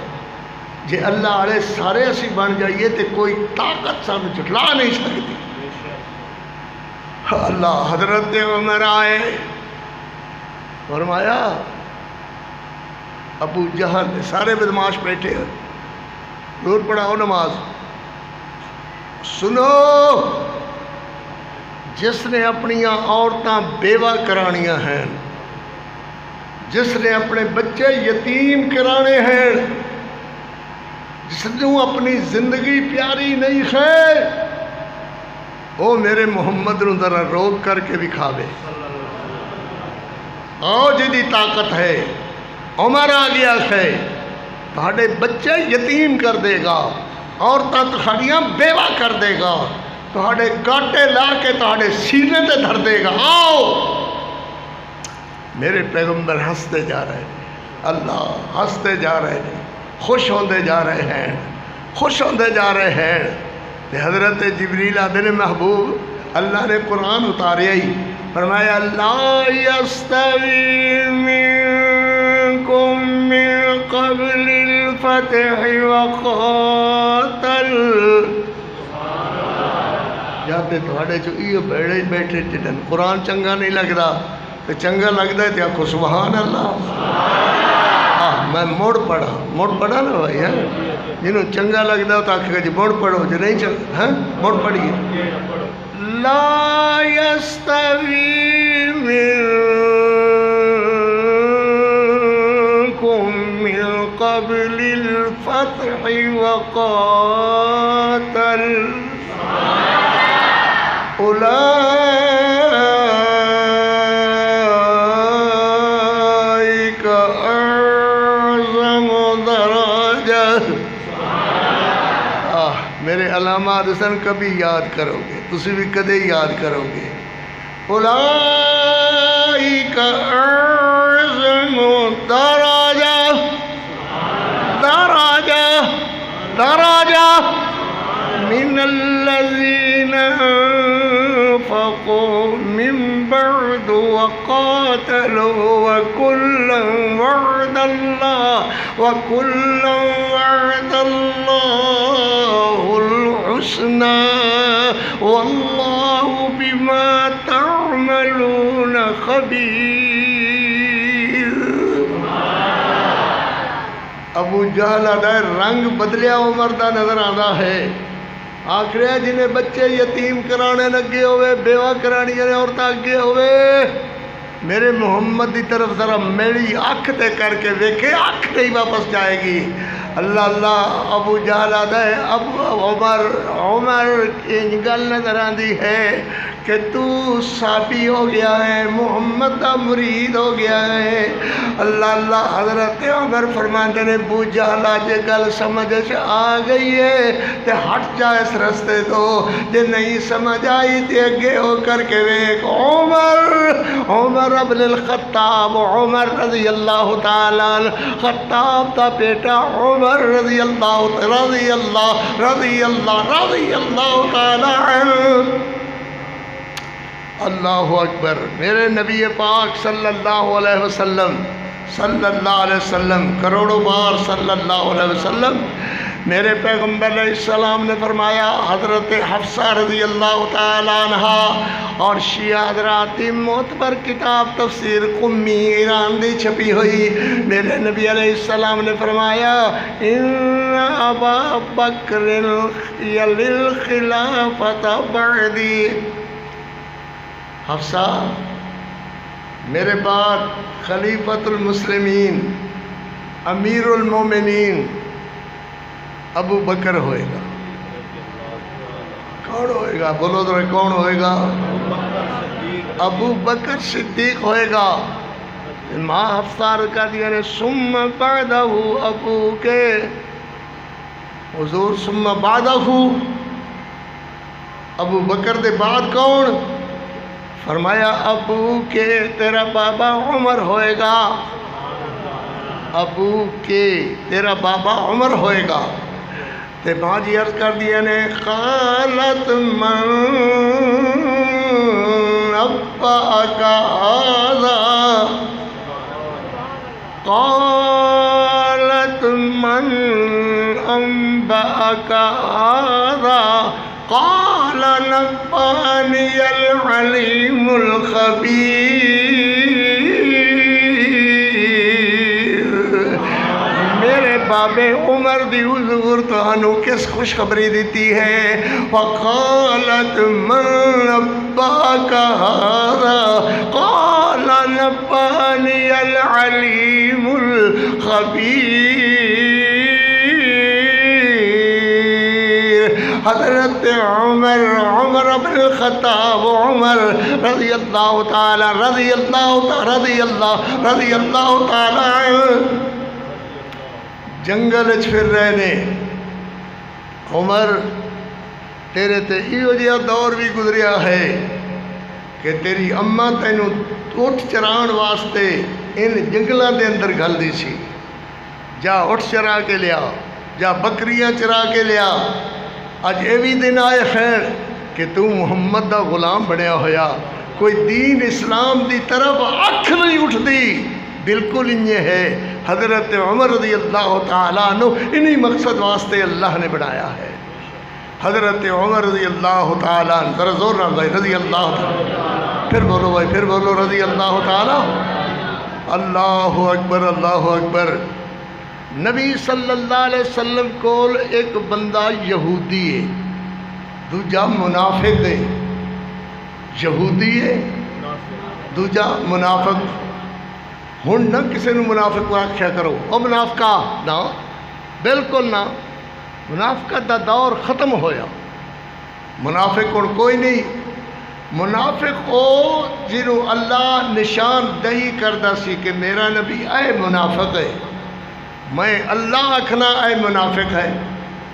جے اللہ والے سارے اسی بن جائیے تے کوئی طاقت سانو جھٹلا نہیں سکتی۔ اللہ حضرت عمر آئے، فرمایا ابو جہل سارے بدماش بیٹھے ہیں، دور پڑھاؤ نماز۔ سنو، جس نے اپنی عورتاں بیوہ کرانیاں ہیں، جس نے اپنے بچے یتیم کرانے ہیں، جس نے اپنی زندگی پیاری نہیں ہے، وہ میرے محمد نو ذرا روک کر کے دکھاوے۔ آؤ جی طاقت ہے، عمر آ گیا ہے، تہاڈے بچے یتیم کر دے گا، عورتاں تہاڈیاں بیوہ کر دے گا، تہاڈے گاٹے لا کے تہاڈے سینے تے دھر دے گا۔ آؤ۔ میرے پیغمبر ہنستے جا رہے ہیں، اللہ ہنستے جا رہے ہیں، خوش ہوندے جا رہے ہیں، خوش ہوندے جا رہے ہیں۔ کہ حضرت جبریل آدھے نے محبوب اللہ نے قرآن اتاریا ہی، فرمایا لا یستوی منکم من قبل الفتح وقاتل۔ جاتے تھوڑے جو یہ بیڑے بیٹھے جنہاں قرآن چنگا نہیں لگدا تو چنگا لگدا ہے تے آکھو سبحان اللہ۔ میں موڑ پڑھا نا بھائی، ہے جنہوں چنگا لگتا تو آخر جی موڑ پڑھو، جو نہیں چنگا ہاں موڑ پڑھیے۔ لا یستوی منکم من قبل الفتح وقاتل اولئک میرے علامات حسن کبھی یاد کرو گے، تسی بھی کدے یاد کرو گے۔ اولئک اعظم درجہ درجہ درجہ من الذین انفقوا من بعد وقاتلوا وكلا وعد الله الحسنى والله بما تعملون خبیر۔ ابو جہل آدھا رنگ بدلیا عمر دا نظر آتا ہے، آخر جنہیں بچے یتیم کرانے لگے ہوئے بیوہ کرانی نے عورتیں اگے ہوئے میرے محمد کی طرف ذرا میری اکھ تے کر کے ویکھے اکھ نہیں واپس جائے گی اللہ اللہ ابو جہل آدھا ہے ابو عمر ان گل نظر آندی ہے کہ تو صحابی ہو گیا ہے محمد کا مرید ہو گیا ہے اللہ اللہ حضرت عمر فرماتے نے ابو جہل جے گل سمجھ آ گئی ہے تے ہٹ جا اس رستے تو جے نہیں سمجھ آئی تے اگے ہو کر کے ویک عمر ابن الخطاب عمر رضی اللہ تعالیٰ خطاب تا بیٹا عمر رضی اللہ تعالیٰ اللہ اکبر میرے نبی پاک صلی اللہ علیہ وسلم کروڑوں بار صلی اللہ علیہ وسلم میرے پیغمبر علیہ السلام نے فرمایا حضرت حفصہ رضی اللہ تعالیٰ عنہ اور شیعہ حضرات معتبر کتاب تفسیر قمی ایران دی چھپی ہوئی میرے نبی علیہ السلام نے فرمایا ان ابا بکر یلی الخلافت بعدی حفصہ میرے بعد خلیفۃ المسلمین امیر المومنین ابو بکر ہوئے گا کون ہوئے گا بولو ذرا کون ہوئے گا ابو بکر صدیق ہوئے گا ماں حفصہ کا دیا نے ثم بعدہ ابو کے حضور ثم بعدہ ابو بکر دے بعد کون فرمایا ابو کے تیرا بابا عمر ہوئے گا ابو کے تیرا بابا عمر ہوئے گا تے ماں جی عرض کر دیا نے قالت من اباک ھذا قالت من انباک ھذا قال نبانی العلیم الخبیر میرے بابے عمر دی حضور تہانو کس خوشخبری دیتی ہے وقالت من نباک ھذا قال نبانی العلیم الخبیر حضرت عمر ابن الخطاب عمر رضی اللہ تعالی جنگل پھر رہے نے عمر تیرے تے ایو جہا دور بھی گزریا ہے کہ تیری اماں تینوں اٹھ چران واسطے ان جنگلاں دے اندر گل دی سی جا اٹھ چرا کے لیا جا بکریاں چرا کے لیا اج یہ بھی دن آئے خیر کہ تو محمد دا غلام بنیا ہویا کوئی دین اسلام دی طرف اکھ نہیں اٹھتی بالکل انہیں ہے حضرت عمر رضی اللہ تعالیٰ عنہ انہی مقصد واسطے اللہ نے بنایا ہے حضرت عمر رضی اللہ تعالیٰ عنہ ذرا زور نہ بھائی رضی اللہ تعالیٰ پھر بولو بھائی پھر بولو رضی اللہ تعالیٰ اللہ اکبر نبی صلی اللہ علیہ وسلم کول ایک بندہ یہودی ہے دوجا منافق ہے یہودی ہے دوجا منافق ہن نہ کسی نے منافق آخیا کرو او منافقہ نہ بالکل نہ منافقت دا دور ختم ہویا منافق ہن کوئی نہیں منافق او جنہوں اللہ نشان دہی کردہ سی کہ میرا نبی اے منافق ہے میں اللہ آکھنا اے منافق ہے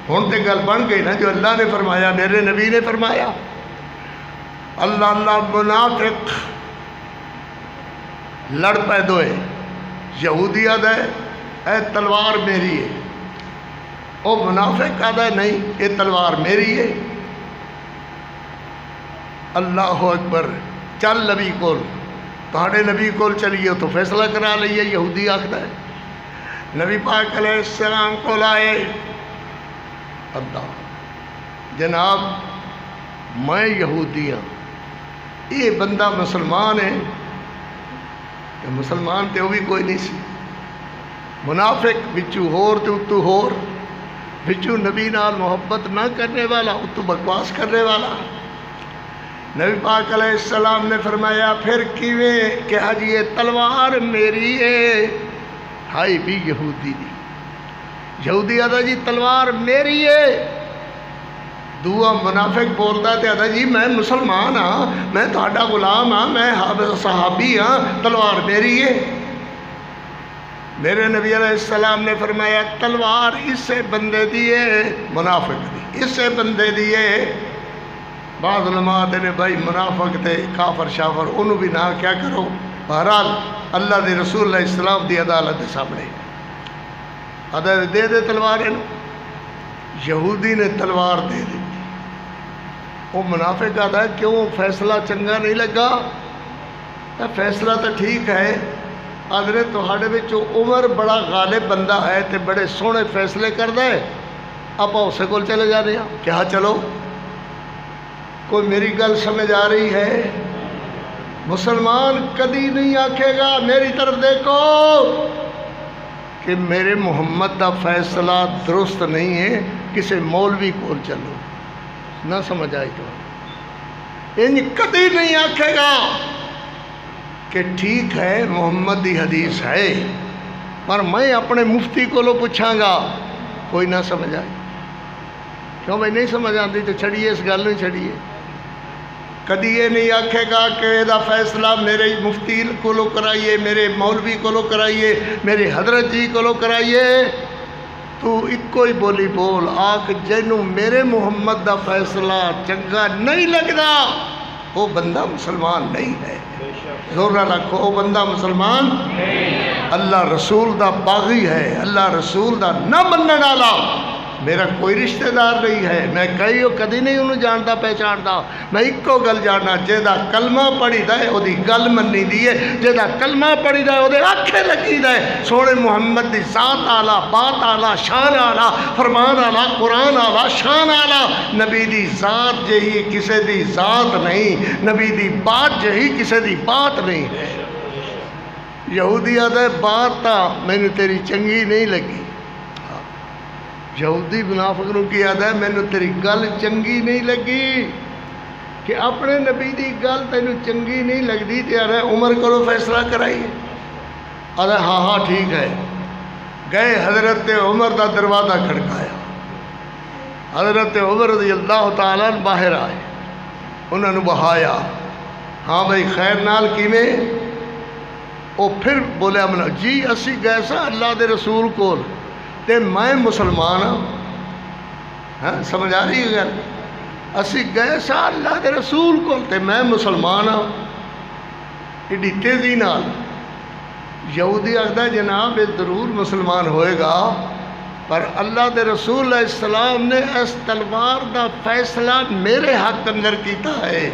ہن تے گل بن گئی نا جو اللہ نے فرمایا میرے نبی نے فرمایا اللہ منافق لڑ پیدو ہے یہودی آدھا ہے اے تلوار میری ہے او منافق آدھا ہے نہیں یہ تلوار میری ہے اللہ اکبر چل نبی کول تہاڈے نبی کول چلیے تو فیصلہ کرا لئیے یہودی آکھدا ہے نبی پاک علیہ السلام کو لائے اللہ جناب میں یہودی ہوں یہ بندہ مسلمان ہے کہ مسلمان تے وہ بھی کوئی نہیں سی منافق بچو ہور تے اتو ہور بچو نبی نال محبت نہ کرنے والا تو بکواس کرنے والا۔ نبی پاک علیہ السلام نے فرمایا پھر کیویں کہ حج یہ تلوار میری ہے، ہائی بھی یہودی دی، یہودی آدھا جی تلوار میری ہے، دعا منافق بولتا ہے آدھا جی میں مسلمان ہاں، میں تہاڈا غلام ہاں، میں صحابی ہاں، تلوار میری ہے۔ میرے نبی علیہ السلام نے فرمایا تلوار اسے بندے دیے، منافق دی اسے بندے دیے۔ بعض علماء نے بھائی منافق تے کافر شافر انہوں بھی نہ کیا کرو، بہرحال اللہ دے رسول علیہ السلام دی عدالت دے سامنے عدالت دے تلوار انہوں، یہودی نے تلوار دے دی۔ وہ منافق آتا ہے کیوں فیصلہ چنگا نہیں لگا؟ فیصلہ تو ٹھیک ہے، آدھے تہاڈے وچ عمر بڑا غالب بندہ ہے تے بڑے سونے فیصلے کردا ہے، آپ اسے کول چلے جا رہے ہیں کیا چلو؟ کوئی میری گل سمجھ آ رہی ہے؟ مسلمان کدی نہیں آکھے گا میری طرف دیکھو کہ میرے محمد دا فیصلہ درست نہیں ہے، کسی مولوی کول چلو، نہ سمجھ آئی تو ان کدی نہیں آکھے گا کہ ٹھیک ہے محمد دی حدیث ہے پر میں اپنے مفتی کو لو پوچھاں گا، کوئی نہ سمجھ آئی کیوں بھائی نہیں سمجھ آتی تو چھڑیے اس گل نہیں چھڑیے۔ کدی یہ نہیں آکھے گا کہ یہ فیصلہ میرے مفتی کو لو کرائیے، میرے مولوی کو لو کرائیے، میرے حضرت جی کو لو کرائیے۔ تو ایکو ہی بولی بول آکھ جنوں میرے محمد دا فیصلہ چنگا نہیں لگدا وہ بندہ مسلمان نہیں ہے۔ زور نہ رکھو، وہ بندہ مسلمان اللہ رسول دا باغی ہے، اللہ رسول دا نہ مننے والا میرا کوئی رشتہ دار نہیں ہے۔ میں کئی کدی نہیں انہوں جانتا پہچانتا، میں ایکو گل جاننا جہاں کلمہ پڑھی دا ہے وہ گل منی دی ہے، جہاں کلمہ پڑھی دا ہے وہ آنکھیں لگی دا ہے سونے محمد دی ذات آلہ، بات آلہ، شان آلہ، فرمان آلہ، قرآن آلہ، شان آلہ۔ نبی دی ذات جہی کسے دی ذات نہیں، نبی دی بات جہی کسے دی بات نہیں ہے۔ یہودی آدھا ہے بات تا میں تیری چنگی نہیں لگی، یہودی منافق نوں کی آدھا ہے مینوں تیری گل چنگی نہیں لگی، کہ اپنے نبی دی گل تینوں چنگی نہیں لگدی تے آدھا عمر کو فیصلہ کرائیے، آدھا ہاں ہاں ٹھیک ہے۔ گئے حضرت عمر دا دروازہ کھڑکایا، حضرت عمر رضی اللہ تعالیٰ باہر آئے، انہوں نے بہایا، ہاں بھائی خیر نال کیویں؟ وہ پھر بولے امنا جی اسی گئے سا اللہ دے رسول کول تے میں مسلمان ہاں، سمجھ آ رہی ہے گل؟ اسی گئے سا اللہ دے رسول کول تے میں مسلمان ہاں۔ ایڈی تیزی نال یہودی آخدا جناب یہ ضرور مسلمان ہوئے گا پر اللہ دے رسول علیہ السلام نے اس تلوار دا فیصلہ میرے حق اندر کیتا ہے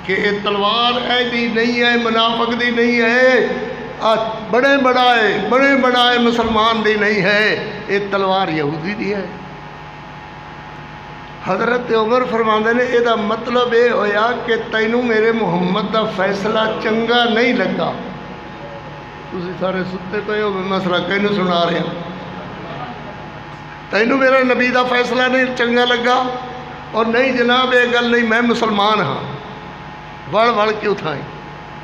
کہ یہ تلوار ایدی نہیں ہے، منافق دی نہیں ہے، بڑے بڑائے مسلمان دی نہیں ہے، یہ تلوار یہودی دی ہے۔ حضرت عمر فرماندے نے یہ مطلب یہ ہویا کہ تینوں میرے محمد دا فیصلہ چنگا نہیں لگا۔ تسی سارے ستے پے ہو، میں مسئلہ کینوں سنا رہے ہیں، تینوں میرا نبی دا فیصلہ نہیں چنگا لگا، اور نہیں جناب یہ گل نہیں میں مسلمان ہاں، وڑ کے اٹھائیں،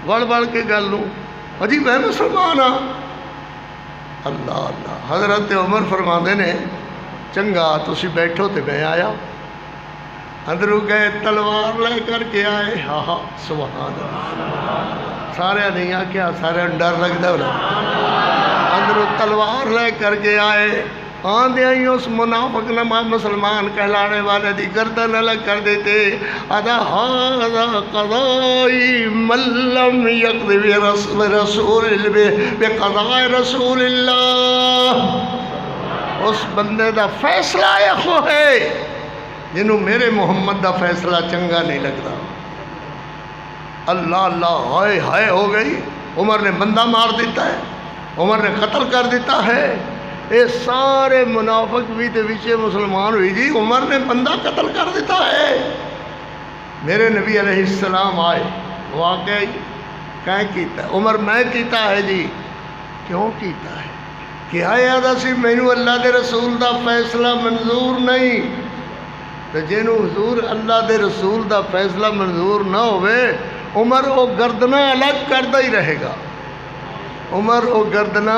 وڑ کے گل لوں جی میں مسلمان ہاں۔ اللہ اللہ، حضرت عمر فرماندے نے چنگا تسی بیٹھو تے میں آیا، اندروں گئے تلوار لے کر کے آئے، ہاں ہاں سبحان اللہ، سارے نہیں آکھیا سارے ڈر لگتا ہونا، اندروں تلوار لے کر کے آئے، آندھے ہی اس منافق نما مسلمان کہلانے والے دی گردن الگ کر دیتے، ادا ہاذا قضائی من لم یقضی بقضاء رسول اللہ، اس بندے دا فیصلہ یہ ہے جنہوں میرے محمد دا فیصلہ چنگا نہیں لگتا۔ اللہ اللہ، ہائے ہائے ہو گئی، عمر نے بندہ مار دیتا ہے، عمر نے قتل کر دیتا ہے، یہ سارے منافق بھی تے وچے مسلمان ہوئی جی، عمر نے بندہ قتل کر دیتا ہے۔ میرے نبی علیہ السلام آئے، واقعی کہیں کیتا ہے؟ عمر میں کیتا ہے جی، کیوں کیتا ہے؟ کہ آیا سی مینو اللہ دے رسول دا فیصلہ منظور نہیں، تو جنوں حضور اللہ دے رسول دا فیصلہ منظور نہ ہوئے عمر وہ گردنا الگ کردہ ہی رہے گا، عمر وہ گردنا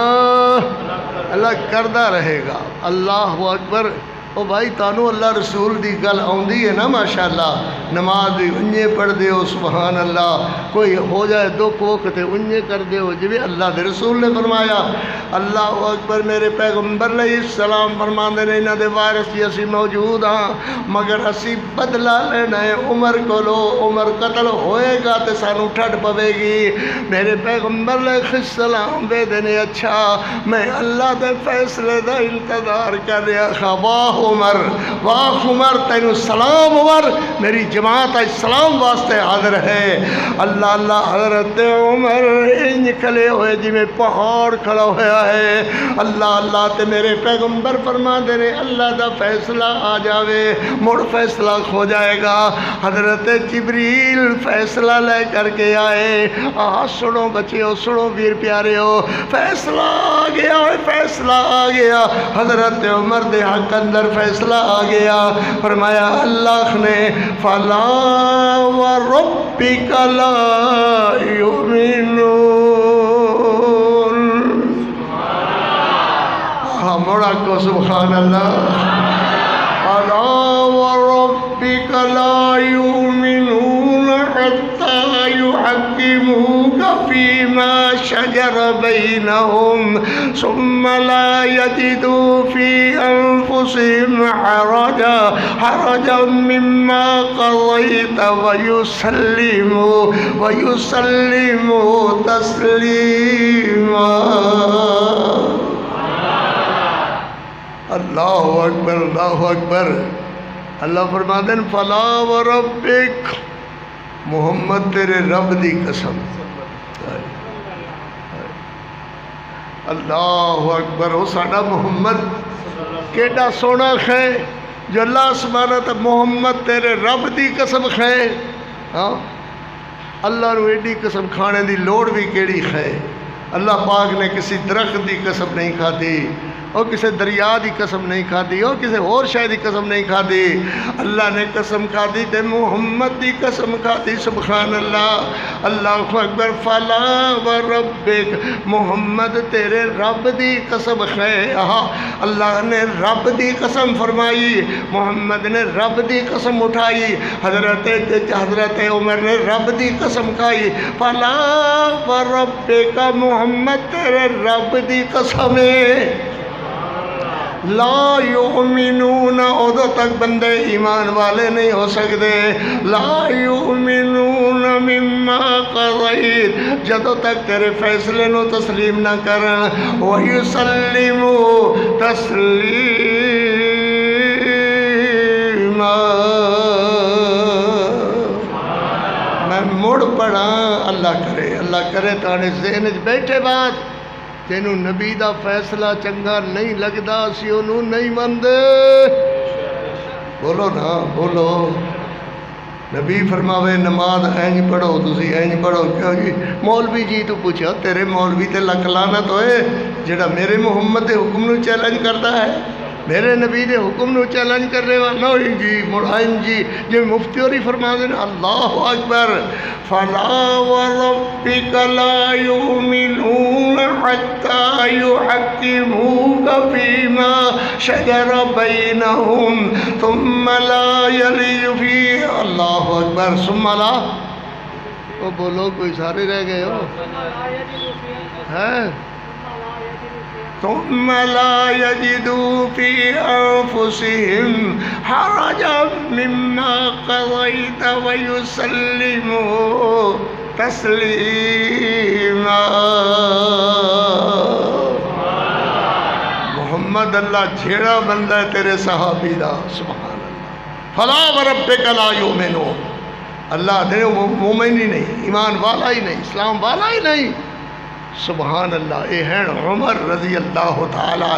الگ کردہ رہے گا۔ اللہ اکبر۔ او بھائی تانوں اللہ رسول دی گل آؤندی ہے نا ماشاءاللہ، نماز بھی انجے پڑھ دیو سبحان اللہ، کوئی ہو جائے دکھ وقت انجے کر دیو جی اللہ دے رسول نے فرمایا۔ اللہ اکبر۔ میرے پیغمبر علیہ السلام فرماندے نے انہاں دے وارث جی اسی موجود ہاں، مگر اسی بدلہ لینا ہے عمر کو لو، عمر قتل ہوئے گا تے سانو ٹھڈ پوے گی۔ میرے پیغمبر علیہ السلام دے دینے اچھا میں اللہ دے فیصلے دا انتظار کر رہا ہاں۔ واہ عمر، واہ عمر، تینوں سلام عمر، میری جماعت آج سلام واسطے حاضر ہے۔ اللہ اللہ۔ حضرت عمر انج کھلے ہوئے جی میں پہاڑ کھڑا ہوا ہے۔ اللہ اللہ۔ تے میرے پیغمبر فرما دے رہے اللہ دا فیصلہ آ جاوے مڑ فیصلہ کھو جائے گا۔ حضرت جبریل فیصلہ لے کر کے آئے۔ سنو بچیو، سنو ویر پیاریو، فیصلہ آ گیا، فیصلہ آ گیا۔ حضرت عمر دے حق اندر فیصلہ آ گیا۔ فرمایا اللہ نے فلا وربک لا یؤمنون، مڑا کو سبحان اللہ۔ فلا وربک لا یؤمنون حتی يحكموك فيما شجر بينهم ثم لا يجدوا في أنفسهم حرجا مما قضيت ويسلموا تسليما۔ اللہ اکبر، اللہ اکبر۔ اللہ فرماتے ہیں فلا وربک، محمد تیرے رب دی قسم۔ اللہ اکبر۔ وہ ساڈا محمد کیڈا سونا ہے جو اللہ سبحانہ تے محمد تیرے رب دی قسم ہے۔ ہاں اللہ نو ایڈی قسم کھانے دی لوڑ بھی کیڑی ہے۔ اللہ پاک نے کسی درخت دی قسم نہیں کھادی، اور کسی دریا دی قسم نہیں کھادی، اور کسی اور شے دی قسم نہیں کھادی۔ اللہ نے قسم کھادی تے محمد دی قسم کھادی۔ سبحان اللہ۔ اللہ اکبر۔ فلا وربک، محمد تیرے رب دی قسم ہے۔ اللہ نے رب دی قسم فرمائی، محمد نے رب دی قسم اٹھائی، حضرت عمر نے رب دی قسم کھائی۔ فلا وربک، محمد تیرے رب دی قسم ہے۔ لا یؤمنون، ادو تک بندے ایمان والے نہیں ہو سکتے۔ لا یؤمنون مما قضیت، جدو تک تیرے فیصلے نو تسلیم نہ کرن۔ ویسلموا تسلیما، میں مڑ پڑا۔ اللہ کرے، اللہ کرے تانے ذہن وچ بیٹھے بات تینوں نبی دا فیصلہ چنگا نہیں لگدا، اسی انہوں نہیں مندے۔ بولو نا، بولو۔ نبی فرماوے نماز اینج پڑھو، تسی اینج پڑھو۔ کیوں جی مولوی جی تو پوچھا، تیرے مولوی تے لکھ لعنت ہوئے جڑا میرے محمد دے حکم نو چیلنج کرتا ہے، میرے نبی دے حکم نو چیلنج کرنے والا جی مڑائن جی جو مفتی ہوری فرما دیں۔ اللہ اکبر۔ فلا وربک لا یؤمنون حتی یحکموک فیما شجر بینہم ثم لا یلج فی، اللہ اکبر، ثم لا، وہ بولو کوئی سارے رہ گئے ہو ہے، ثم لا يجدوا في أنفسهم حرجا مما قضيت ويسلموا تسليما۔ محمد اللہ جھیڑا بندہ ہے تیرے صحابی دا، سبحان اللہ۔ فلا وربک لا یؤمنون، اللہ دے مومن ہی نہیں، ایمان والا ہی نہیں، اسلام والا ہی نہیں۔ سبحان اللہ۔ اے ہیں عمر رضی اللہ تعالیٰ،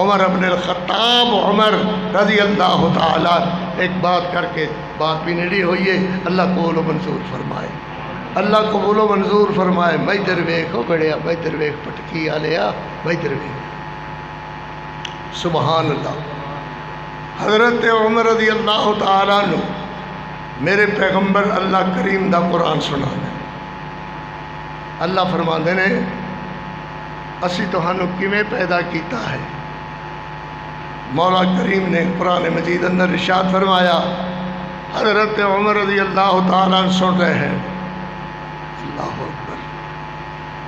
عمر ابن الخطاب، عمر رضی اللہ تعالیٰ۔ ایک بات کر کے بات بھی نیڑی ہوئی ہے، اللہ قبول و منظور فرمائے، اللہ قبول و منظور فرمائے۔ میں در ویکھو بڑیا، میں در ویکھ پٹکی آلیا، میں در ویکھ سبحان اللہ۔ حضرت عمر رضی اللہ تعالیٰ عنہ میرے پیغمبر اللہ کریم دا قرآن سنا دے۔ اللہ فرماندے نے اسی تہانوں کیویں پیدا کیتا ہے۔ مولا کریم نے قرآن مجید اندر ارشاد فرمایا، حضرت عمر رضی اللہ تعالیٰ عنہ سن رہے ہیں، اللہ اکبر۔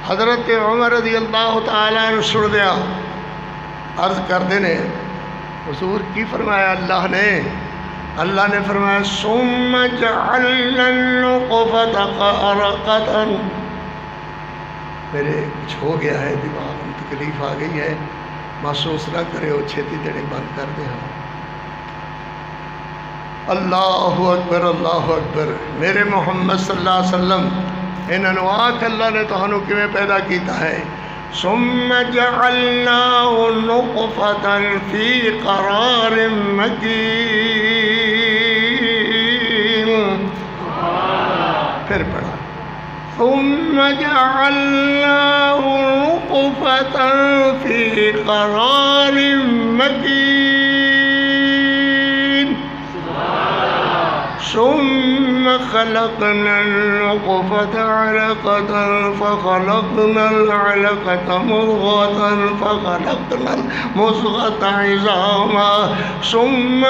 حضرت عمر رضی اللہ تعالیٰ عنہ سن دیا، عرض کردے نے حضور کی فرمایا اللہ نے؟ اللہ نے فرمایا ثم جعلنا النطفة علقة۔ میرے کچھ ہو گیا ہے، دماغ میں تکلیف آ گئی ہے، محسوس نہ کرے ہو، چھتی دینے بند کر دے ہو۔ اللہ اکبر اللہ اکبر۔ میرے محمد صلی اللہ علیہ وسلم انہوں آکھ اللہ نے تہانوں کیویں پیدا کیتا ہے، ثم جعلناه نطفة في قرار مكين۔ پھر پڑھا ثم جعلناه نطفة في قرار مكين ثم خلقنا النطفة علقة فخلقنا العلقة مضغة فخلقنا المضغة عظاما ثم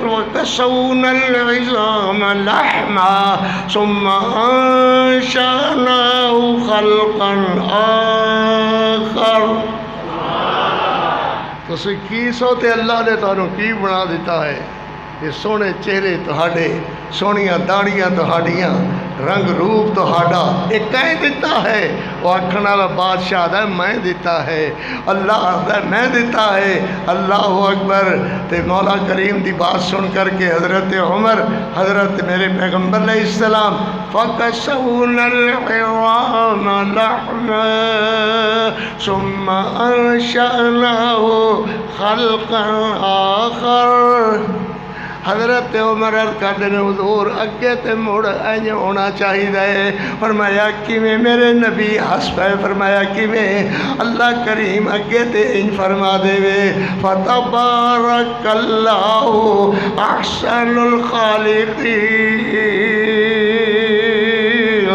وكسونا العظام لحما ثم أنشأناه خلقا آخر۔ تو کی سوتے اللہ نے تانوں کی بنا دیتا ہے، یہ سونے چہرے تہاڈے، سونیاں داڑیاں تہاڈیاں، رنگ روپ تہاڈا، یہ کہیں دیتا ہے؟ وہ آکھن والا بادشاہ دا میں دیتا ہے، اللہ دا میں دیتا ہے۔ اللہ اکبر۔ تے مولا کریم دی بات سن کر کے حضرت عمر، حضرت میرے پیغمبر علیہ السلام فَكَسَوْنَا الْعِظَامَ لَحْمًا ثُمَّ أَنشَأْنَاهُ خَلْقًا آخر۔ حضرت عمر عرض کردے نے حضور اگے تے مڑ اینج ہونا چاہیے۔ فرمایا کیویں؟ میرے نبی ہس پئے، فرمایا کیویں؟ اللہ کریم اگے تے انج فرما دے وے فتبارک اللہ احسن الخالقین۔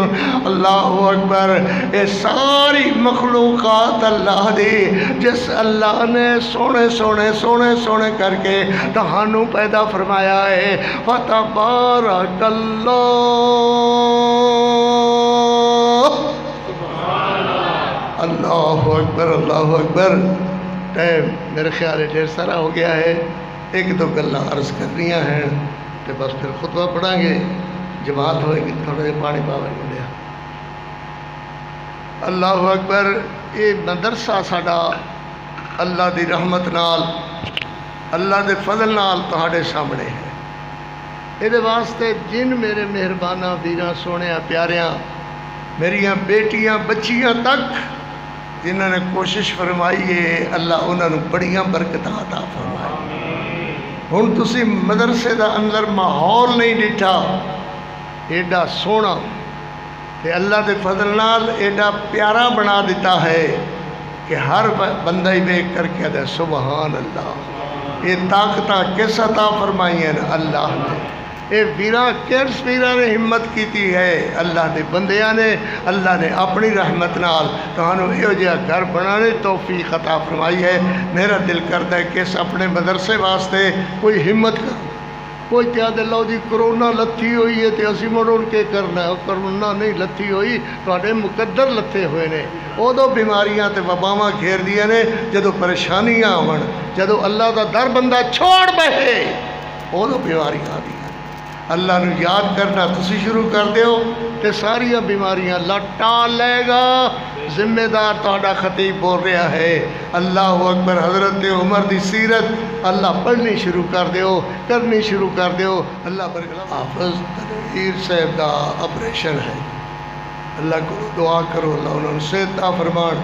اللہ اکبر۔ یہ ساری مخلوقات اللہ دی، جس اللہ نے سونے سونے سونے سونے کر کے تہانوں پیدا فرمایا ہے، فتبارک اللہ۔ اللہ اکبر اللہ اکبر۔ ٹائم میرے خیال ہے ڈھیر سارا ہو گیا ہے، ایک دو گلاں عرض کرنی ہیں تو بس پھر خطبہ پڑھیں گے، جماعت ہوئے گی، تھوڑے دیر پانی پاویں گے۔ اللہ اکبر۔ یہ مدرسہ ساڈا اللہ دی رحمت نال، اللہ دے فضل نال تہاڈے سامنے ہے۔ یہ واسطے جن میرے مہربانہ ویراں سونیاں پیاریاں، میریاں بیٹیاں بچیاں تک جنہوں نے کوشش فرمائی ہے، اللہ انہوں نے بڑیاں برکتاں عطا فرمائے۔ ہن تسی مدرسے دا اندر ماحول نہیں ڈٹھا، ایڈا سونا تے اللہ دے فضل نال ایڈا پیارا بنا دیتا ہے کہ ہر بندہ ہی دیکھ کر کے دے سبحان اللہ۔ یہ طاقتاں کس عطا فرمائی ہیں اللہ نے، یہ ویراں کس ویراں نے ہمت کیتی ہے اللہ دے بندیاں نے، اللہ نے اپنی رحمت نال تہانوں ایہو جہا گھر بنانے توفیق عطا فرمائی ہے۔ میرا دل کرتا ہے کہ اس اپنے مدرسے واسطے کوئی ہمت کرو۔ کوئی کہہ لو جی کرونا لتھی ہوئی ہے تو اسی مڑ کے کرنا ہے، کرونا نہیں لتھی ہوئی، تواڈے مقدر لتھے ہوئے نے۔ ادو بیماریاں تے وباواں گھیر دیا نے جدو پریشانیاں آون، جدو اللہ دا در بندہ چھوڑ بیٹھے ادو بیماریاں آ گئی۔ اللہ نو یاد کرنا تسی شروع کر دیو تے ساریاں بیماریاں اللہ ٹال لے گا۔ ذمہ دار تہاڈا خطیب بول رہا ہے۔ اللہ اکبر۔ حضرت عمر دی سیرت اللہ پڑھنی شروع کر دیو، کرنی شروع کر دیو۔ اللہ برکت۔ حافظ تنویر صاحب دا آپریشن ہے، اللہ کو دعا کرو اللہ انہوں نے صحت عطا فرمان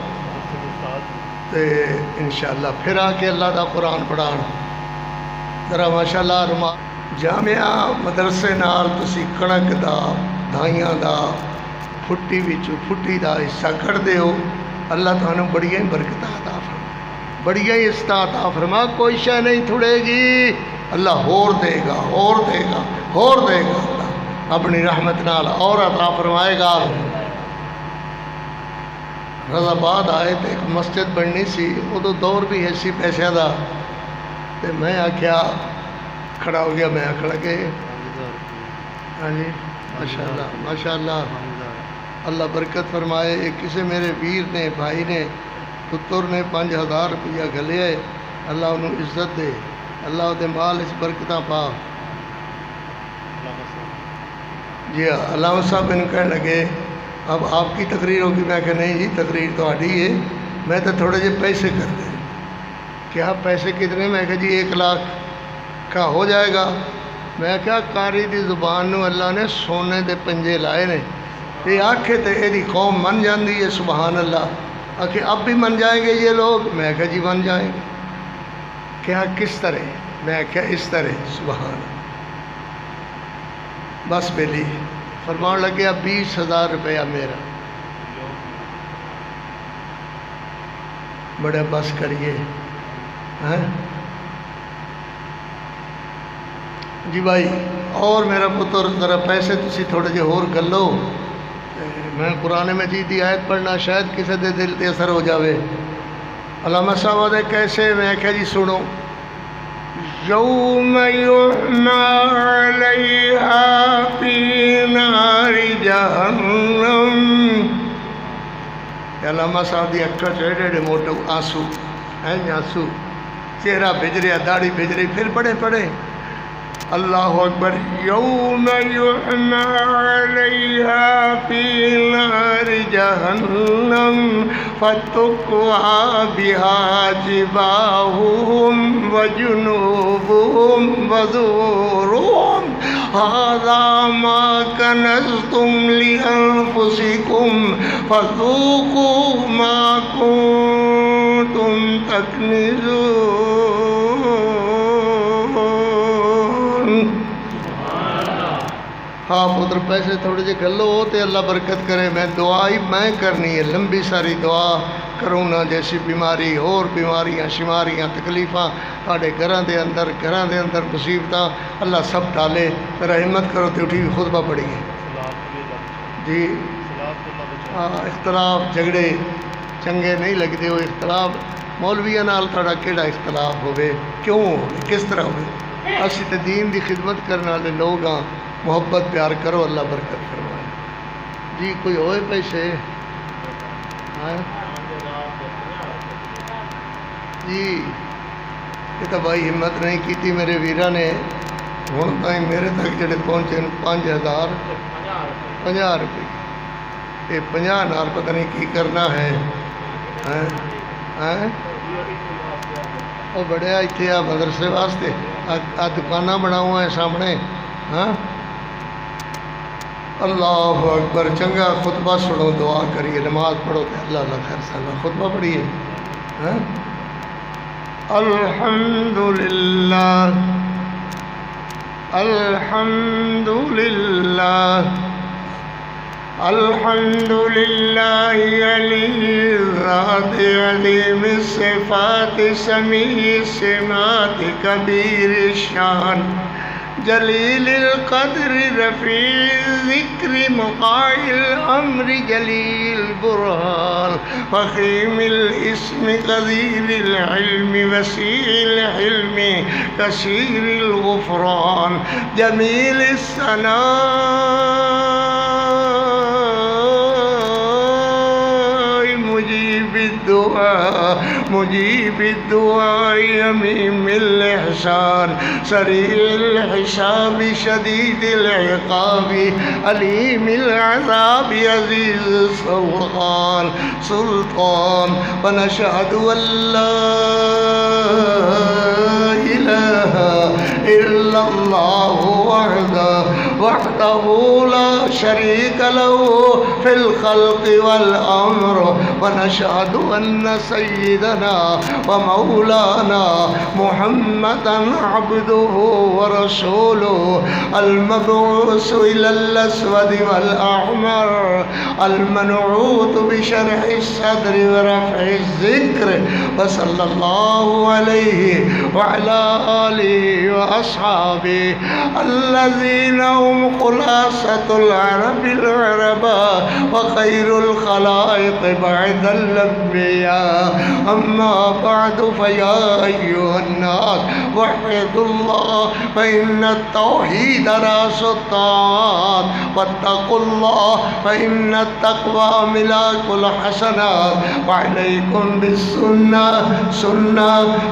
تے انشاءاللہ پھر آ کے اللہ دا قرآن پڑھان۔ ذرا ماشاءاللہ رما جامعہ مدرسے نال تسی کڑک دا، دھائیاں دا، پھٹی وچوں پھٹی دا حصہ کھڑ دے ہو، اللہ تانوں بڑیاں برکتاں عطا فرمائے۔ بڑی ہی عطا فرما، کوئی شے نہیں تھڑے گی، اللہ اور دے گا اور دے گا اور دے گا، اللہ اپنی رحمت نال اور عطا فرمائے گا۔ رضا آباد آئے تو ایک مسجد بننی سی، ادو دور بھی ہے سی پیسے دا، تو میں آخیا کھڑا ہو گیا، میں آخ لگے ہاں جی ماشاء اللہ ماشاء اللہ، اللہ برکت فرمائے۔ ایک کسی میرے ویر نے بھائی نے پتر نے 5000 روپیہ گھلیا ہے، اللہ انہوں عزت دے، اللہ دے مال اس برکتاں پا۔ جی علامہ صاحب ان کہنے لگے اب آپ کی تقریر ہوگی، میں کہ نہیں جی تقریر تو آڈی ہے، میں تو تھوڑے جے پیسے کر دیں۔ کیا پیسے کتنے؟ میں کہ جی 1 لاکھ کا ہو جائے گا۔ میں کیا قاری دی زبان نو اللہ نے سونے دے پنجے لائے نے، یہ آکھے تے ایدی قوم من جاندی ہے، سبحان اللہ۔ آکھے اب بھی من جائیں گے یہ لوگ؟ میں کہا جی من جائیں گے۔ کیا کس طرح؟ میں کہا اس طرح، سبحان اللہ۔ بس بیلی فرمان لگے اب 20,000 روپیہ میرا، بڑے بس کریے جی بھائی، اور میرا پتر ذرا پیسے تسی تھوڑے جے اور گلو، میں قرآن مجید دی آیت پڑھنا شاید کسی دے دل تے اثر ہو جاوے۔ علامہ صاحب دے کیسے؟ میں کہا جی سنو، یوم یحما علیہا فی نار جہنم، علامہ صاحب دی اکھا چڑھے ڈے موٹو آنسو، آنسو، چہرہ بھج رہا، داڑھی بھج رہی، پھر پڑھے اللہ اکبر، یوم یحما علیہا فی نار جہنم فتکوی بہا جباہہم وجنوبہم وظہورہم ھذا ما کنزتم لانفسکم فذوقوا ما کنتم تکنزون۔ ہاں پتر پیسے تھوڑے جے گلو تے اللہ برکت کرے۔ میں دعا ہی میں کرنی ہے، لمبی ساری دعا، کرونا جیسی بیماری، اور بیماریاں شماریاں تکلیفاں تھوڑے گھراں دے اندر مصیبتاں اللہ سب ٹالے۔ ذرا ہمت کرو تے اٹھی خطبہ پڑھیے جی۔ اختلاف جھگڑے چنگے نہیں لگتے، وہ اختلاف مولویاں نال تھوڑا کیڑا اختلاف ہوئے، کیوں کس طرح ہوئے؟ اسی تے دین دی خدمت کرنے والے لوگ ہاں، محبت پیار کرو، اللہ برکت فرمائے جی۔ کوئی ہوئے پیسے جی؟ یہ تو بھائی ہمت نہیں کیتی میرے ویرا نے، ہوں تائیں میرے تک جڑے پہنچے 50 روپے، یہ 50 نال پتہ نہیں کی کرنا ہے۔ وہ بڑے اتنے آ مدرسے واسطے آ دکاناں بناؤں ہیں سامنے۔ ہاں اللہ اکبر، چنگا خطبہ سنو، دعا کریے، نماز پڑھو تے اللہ اللہ خیر سالہ، خطبہ پڑھیے۔ الحمدللہ الحمدللہ الحمدللہ علی الذات علیم الصفات سمیع السمات کبیر الشان جلیل القدر رفیع الذکر مطاع الامر جلیل البرہان فخیم الاسم قدیر العلم وسیع الحلم کثیر الغفران جمیل الثناء مجیب الدعاء عمیم الاحسان سریع الحساب شدید العقاب علیم العذاب عزیز السلطان ونشهد ان لا اله الا اللہ وحده لا شريك له في الخلق والأمر ونشهد أن سيدنا ومولانا محمدا عبده ورسوله المبعوث إلى الأسود والأحمر المنعوت بشرح الصدر ورفع الذكر وصلى الله عليه وعلى آله وأصحابه الذين هم خلاصة العرب العرباء وخير الخلائق بعد الأنبياء أما بعد فيا أيها الناس وحدوا الله فإن التوحيد رأس الطاعات واتقوا الله فإن التقوى ملاك الحسنات وعليكم بالسنة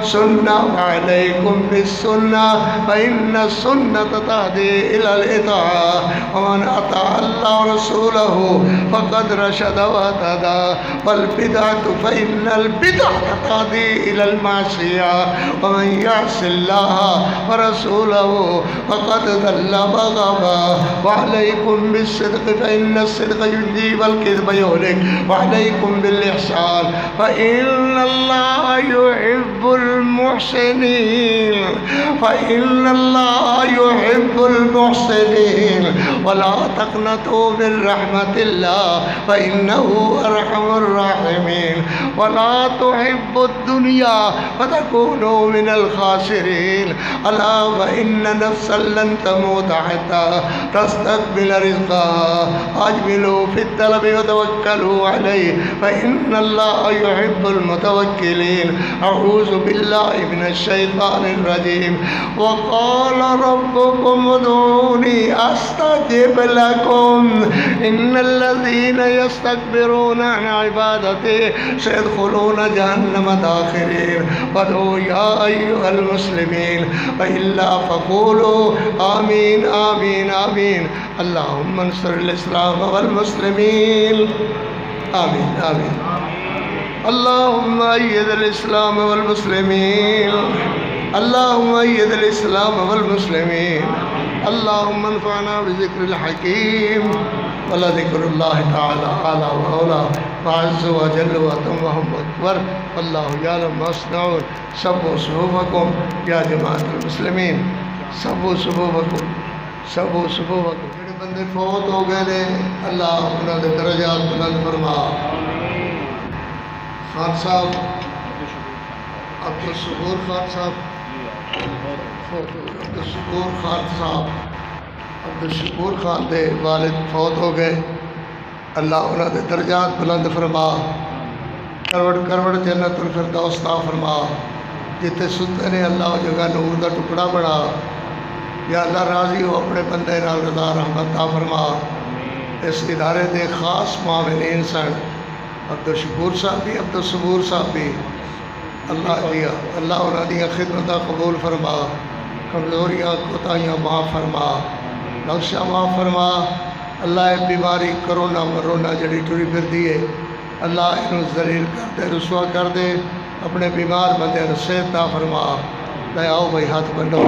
سنة وعليكم بالسنة فإن السنة تهدي إلى الإطاعة ومن أطاع الله ورسوله فقد رشد واهتدى والبدعة فإن البدعة تهدي إلى المعصية ومن يعص الله ورسوله فقد ضل وغوى وعليكم بالصدق فإن الصدق ينجي والكذب يهلك وعليكم بالإحسان فإن الله يحب المحسنين ولا تقنطوا من رحمة الله فإنه أرحم الراحمين ولا تحبوا الدنيا فتكونوا من الخاسرين ألا وإن نفسا لن تموت حتى تستقبل رزقها أجملوا في الطلب وتوكلوا عليه فإن الله يحب المتوكلين أعوذ بالله من الشيطان الرجيم وقال ربكم ادعوني أستجب لكم إن الذين يستكبرون عن عبادتي سيدخلون جهنم داخرين فادعوا يا أيها المسلمين وإلا فقولوا آمين آمين آمين اللهم انصر الإسلام والمسلمين آمين آمين اللهم أيد الإسلام والمسلمين اللهم أيد الإسلام والمسلمين اللهم انفعنا بذكر الحكيم ولذكر الله تعالى أعلى وأولى وعز وجل وأتمهم أكبر والله يعلم ما يصنعون سبوا صفوفكم يا جماعة المسلمين سبوا صفوفكم جڑے بندے فوت ہو گئے نے اللہ انہاں دے درجات بلند فرما خان صاحب عبدالشکور خان صاحب عبدالشکور خان دے والد فوت ہو گئے اللہ انہاں دے درجات بلند فرما کروڑ جنت الفردوس عطا فرما جتے ستے نے اللہ جگہ نور دا ٹکڑا بنا یا اللہ راضی ہو اپنے بندے نال رضا رحمت عطا فرما اس ادارے دے خاص معاونین سن عبدالشکور صاحب بھی عبدالصبور صاحب بھی اللہ انہاں دی خدمت قبول فرما کمزوریاں کوتاہیاں معاف فرما نقشہ معاف فرما اللہ بیماری کرونا مرونا جڑی ٹری پھردی ہے اللہ انہوں ذلیل کر دے رسوا کر دے اپنے بیمار بندے نوں صحت عطا فرما لے آؤ بھائی ہاتھ بنڈو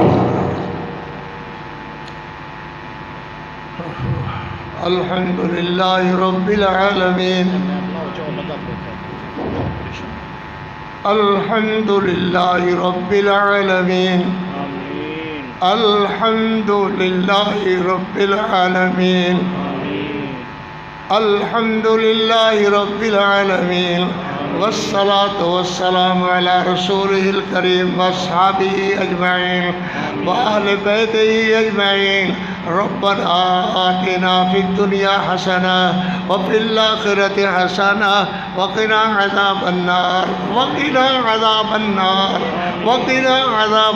الحمد للہ رب العالمین الحمد للہ رب العالمین الحمد للہ رب العالمین الحمد للہ رب العالمین والصلاة والسلام على رسوله الكريم واصحابه اجمعین وآل بیتہ اجمعین ربنا آتنا في الدنيا حسنة وفي الآخرة حسنة وقنا عذاب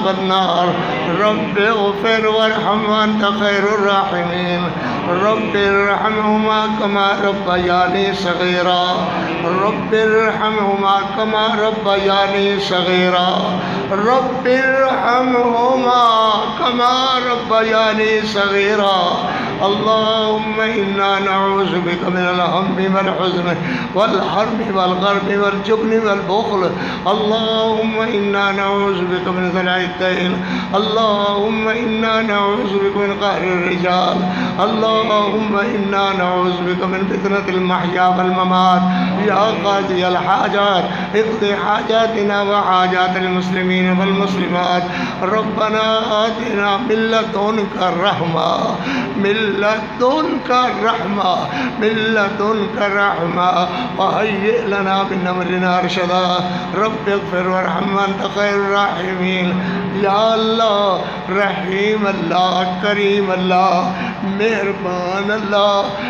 النار رب اغفر وارحم وأنت خير الراحمين رب ارحمهما كما ربياني صغيرا رب ارحمهما كما ربياني صغيرا رب ارحمهما كما ربياني صغيرا اللهم إنا نعوذ بك من الهم والحزن والحرب والغرب والجبن والبخل اللهم إنا نعوذ بك من ضلع الدين اللهم إنا نعوذ بك من قهر الرجال اللهم إنا نعوذ بك من فتنة المحيا والممات يا قاضي الحاجات اقض حاجاتنا وحاجات المسلمين والمسلمات ربنا آتنا من لدنك الرحمة من لدنك الرحمة من لدنك الرحمة وهيئ لنا من أمرنا رشدا رب اغفر وارحم وأنت خير الراحمين یا اللہ رحیم اللہ کریم اللہ مہربان اللہ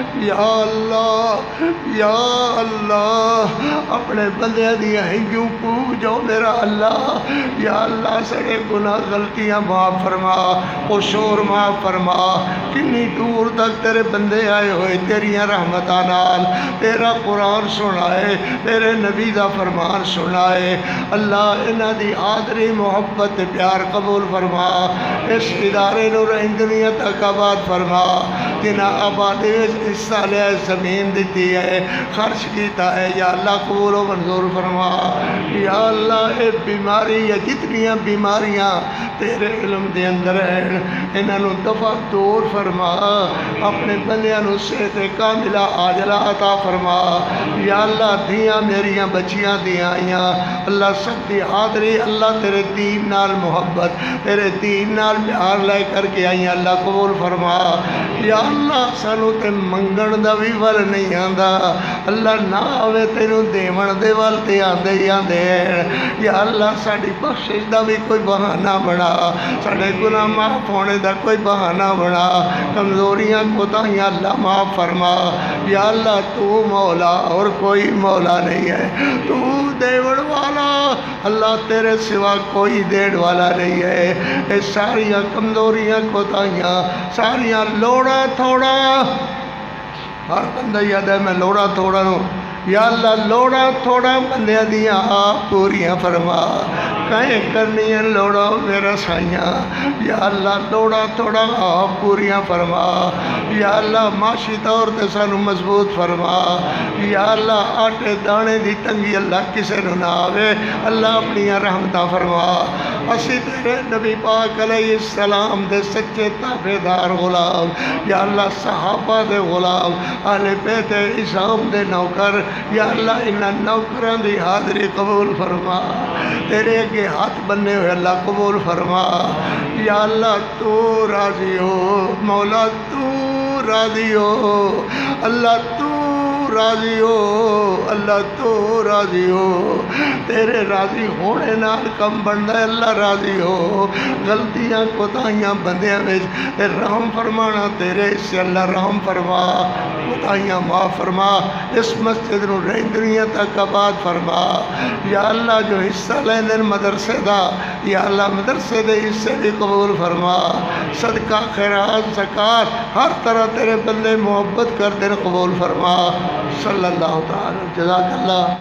یا اللہ اپنے بندے دیا ہنجو پوجو میرا اللہ یا اللہ سڑے گناہ غلطیاں معاف فرما قصور معاف فرما کنی دور تک تیرے بندے آئے ہوئے تیریاں رحمتاں نال تیرا قرآن سنائے تیرے نبی دا فرمان سنائے اللہ انہاں دی حاضری محبت پیار قبول فرما اس ادارے نو رہندنیاں تک آباد فرما جنہاں آبادی حصہ لیا زمین دیتی ہے خرچ کیتا ہے یا اللہ قبول و منظور فرما یا اللہ اے بیماری یا جتنیاں بیماریاں تیرے علم دے اندر ہیں انہاں نو دفع دور فرما اپنے بندیاں نو صحت کاملہ عاجلہ عطا فرما یا اللہ دھیاں میریاں بچیاں دیاں آئیاں اللہ سب دی حاضری اللہ تیرے دین نال محبت تیرے دین نال پیار لے کر کے آئیاں اللہ قبول فرما یا اللہ سانو تے منگن دا بھی ول نہیں آندا اللہ نہ آوے تینوں دیون دے ول تے آندے ہی آندے یا اللہ ساڈی بخشش دا بھی کوئی بہانہ بنا ساڈے گناہ معاف ہونے دا کوئی بہانہ بنا کمزوریاں کوتاہیاں اللہ معاف فرما یا اللہ تو مولا اور کوئی مولا نہیں ہے تو دیوڑ والا اللہ تیرے سوا کوئی دیڑ والا نہیں ہے اے ساریاں کمزوریاں کوتاہیاں ساریاں لوڑا تھوڑا ہر بندہ یاد ہے میں لوڑا تھوڑا ہوں یا اللہ لوڑا تھوڑا بندیاں دیاں آپ پوریاں فرما کہیں کرنی ہیں لوڑا میرا سائیاں یا اللہ لوڑا تھوڑا آپ پوریاں فرما یا اللہ معاشی طور تے سانو مضبوط فرما یا اللہ آٹے دانے دی تنگی اللہ کسے نو نہ آوے اللہ اپنی رحمتاں فرما اسی تیرے نبی پاک علیہ السلام دے سچے تابعدار غلام یا اللہ صحابہ دے غلام اہل بیت عصام دے نوکر یا اللہ انہاں نوکران دی حاضری قبول فرما تیرے کے ہاتھ بننے ہوئے اللہ قبول فرما یا اللہ تو راضی ہو مولا تو راضی ہو اللہ تو راضی ہو اللہ تو راضی ہو تیرے راضی ہونے نال کم بندا ہے اللہ راضی ہو غلطیاں کوتاہیاں بندیاں وچ رحم فرمانا تیرے سے اللہ رحم فرما کوتاہیاں معاف فرما اس مسجد نو رہندنیاں تک آباد فرما یا اللہ جو حصہ لیندن مدرسے دا یا اللہ مدرسے دے حصے بھی قبول فرما صدقہ خیرات زکوٰۃ ہر طرح تیرے بندے محبت کر دین قبول فرما صلی اللہ تعالی جزاک اللہ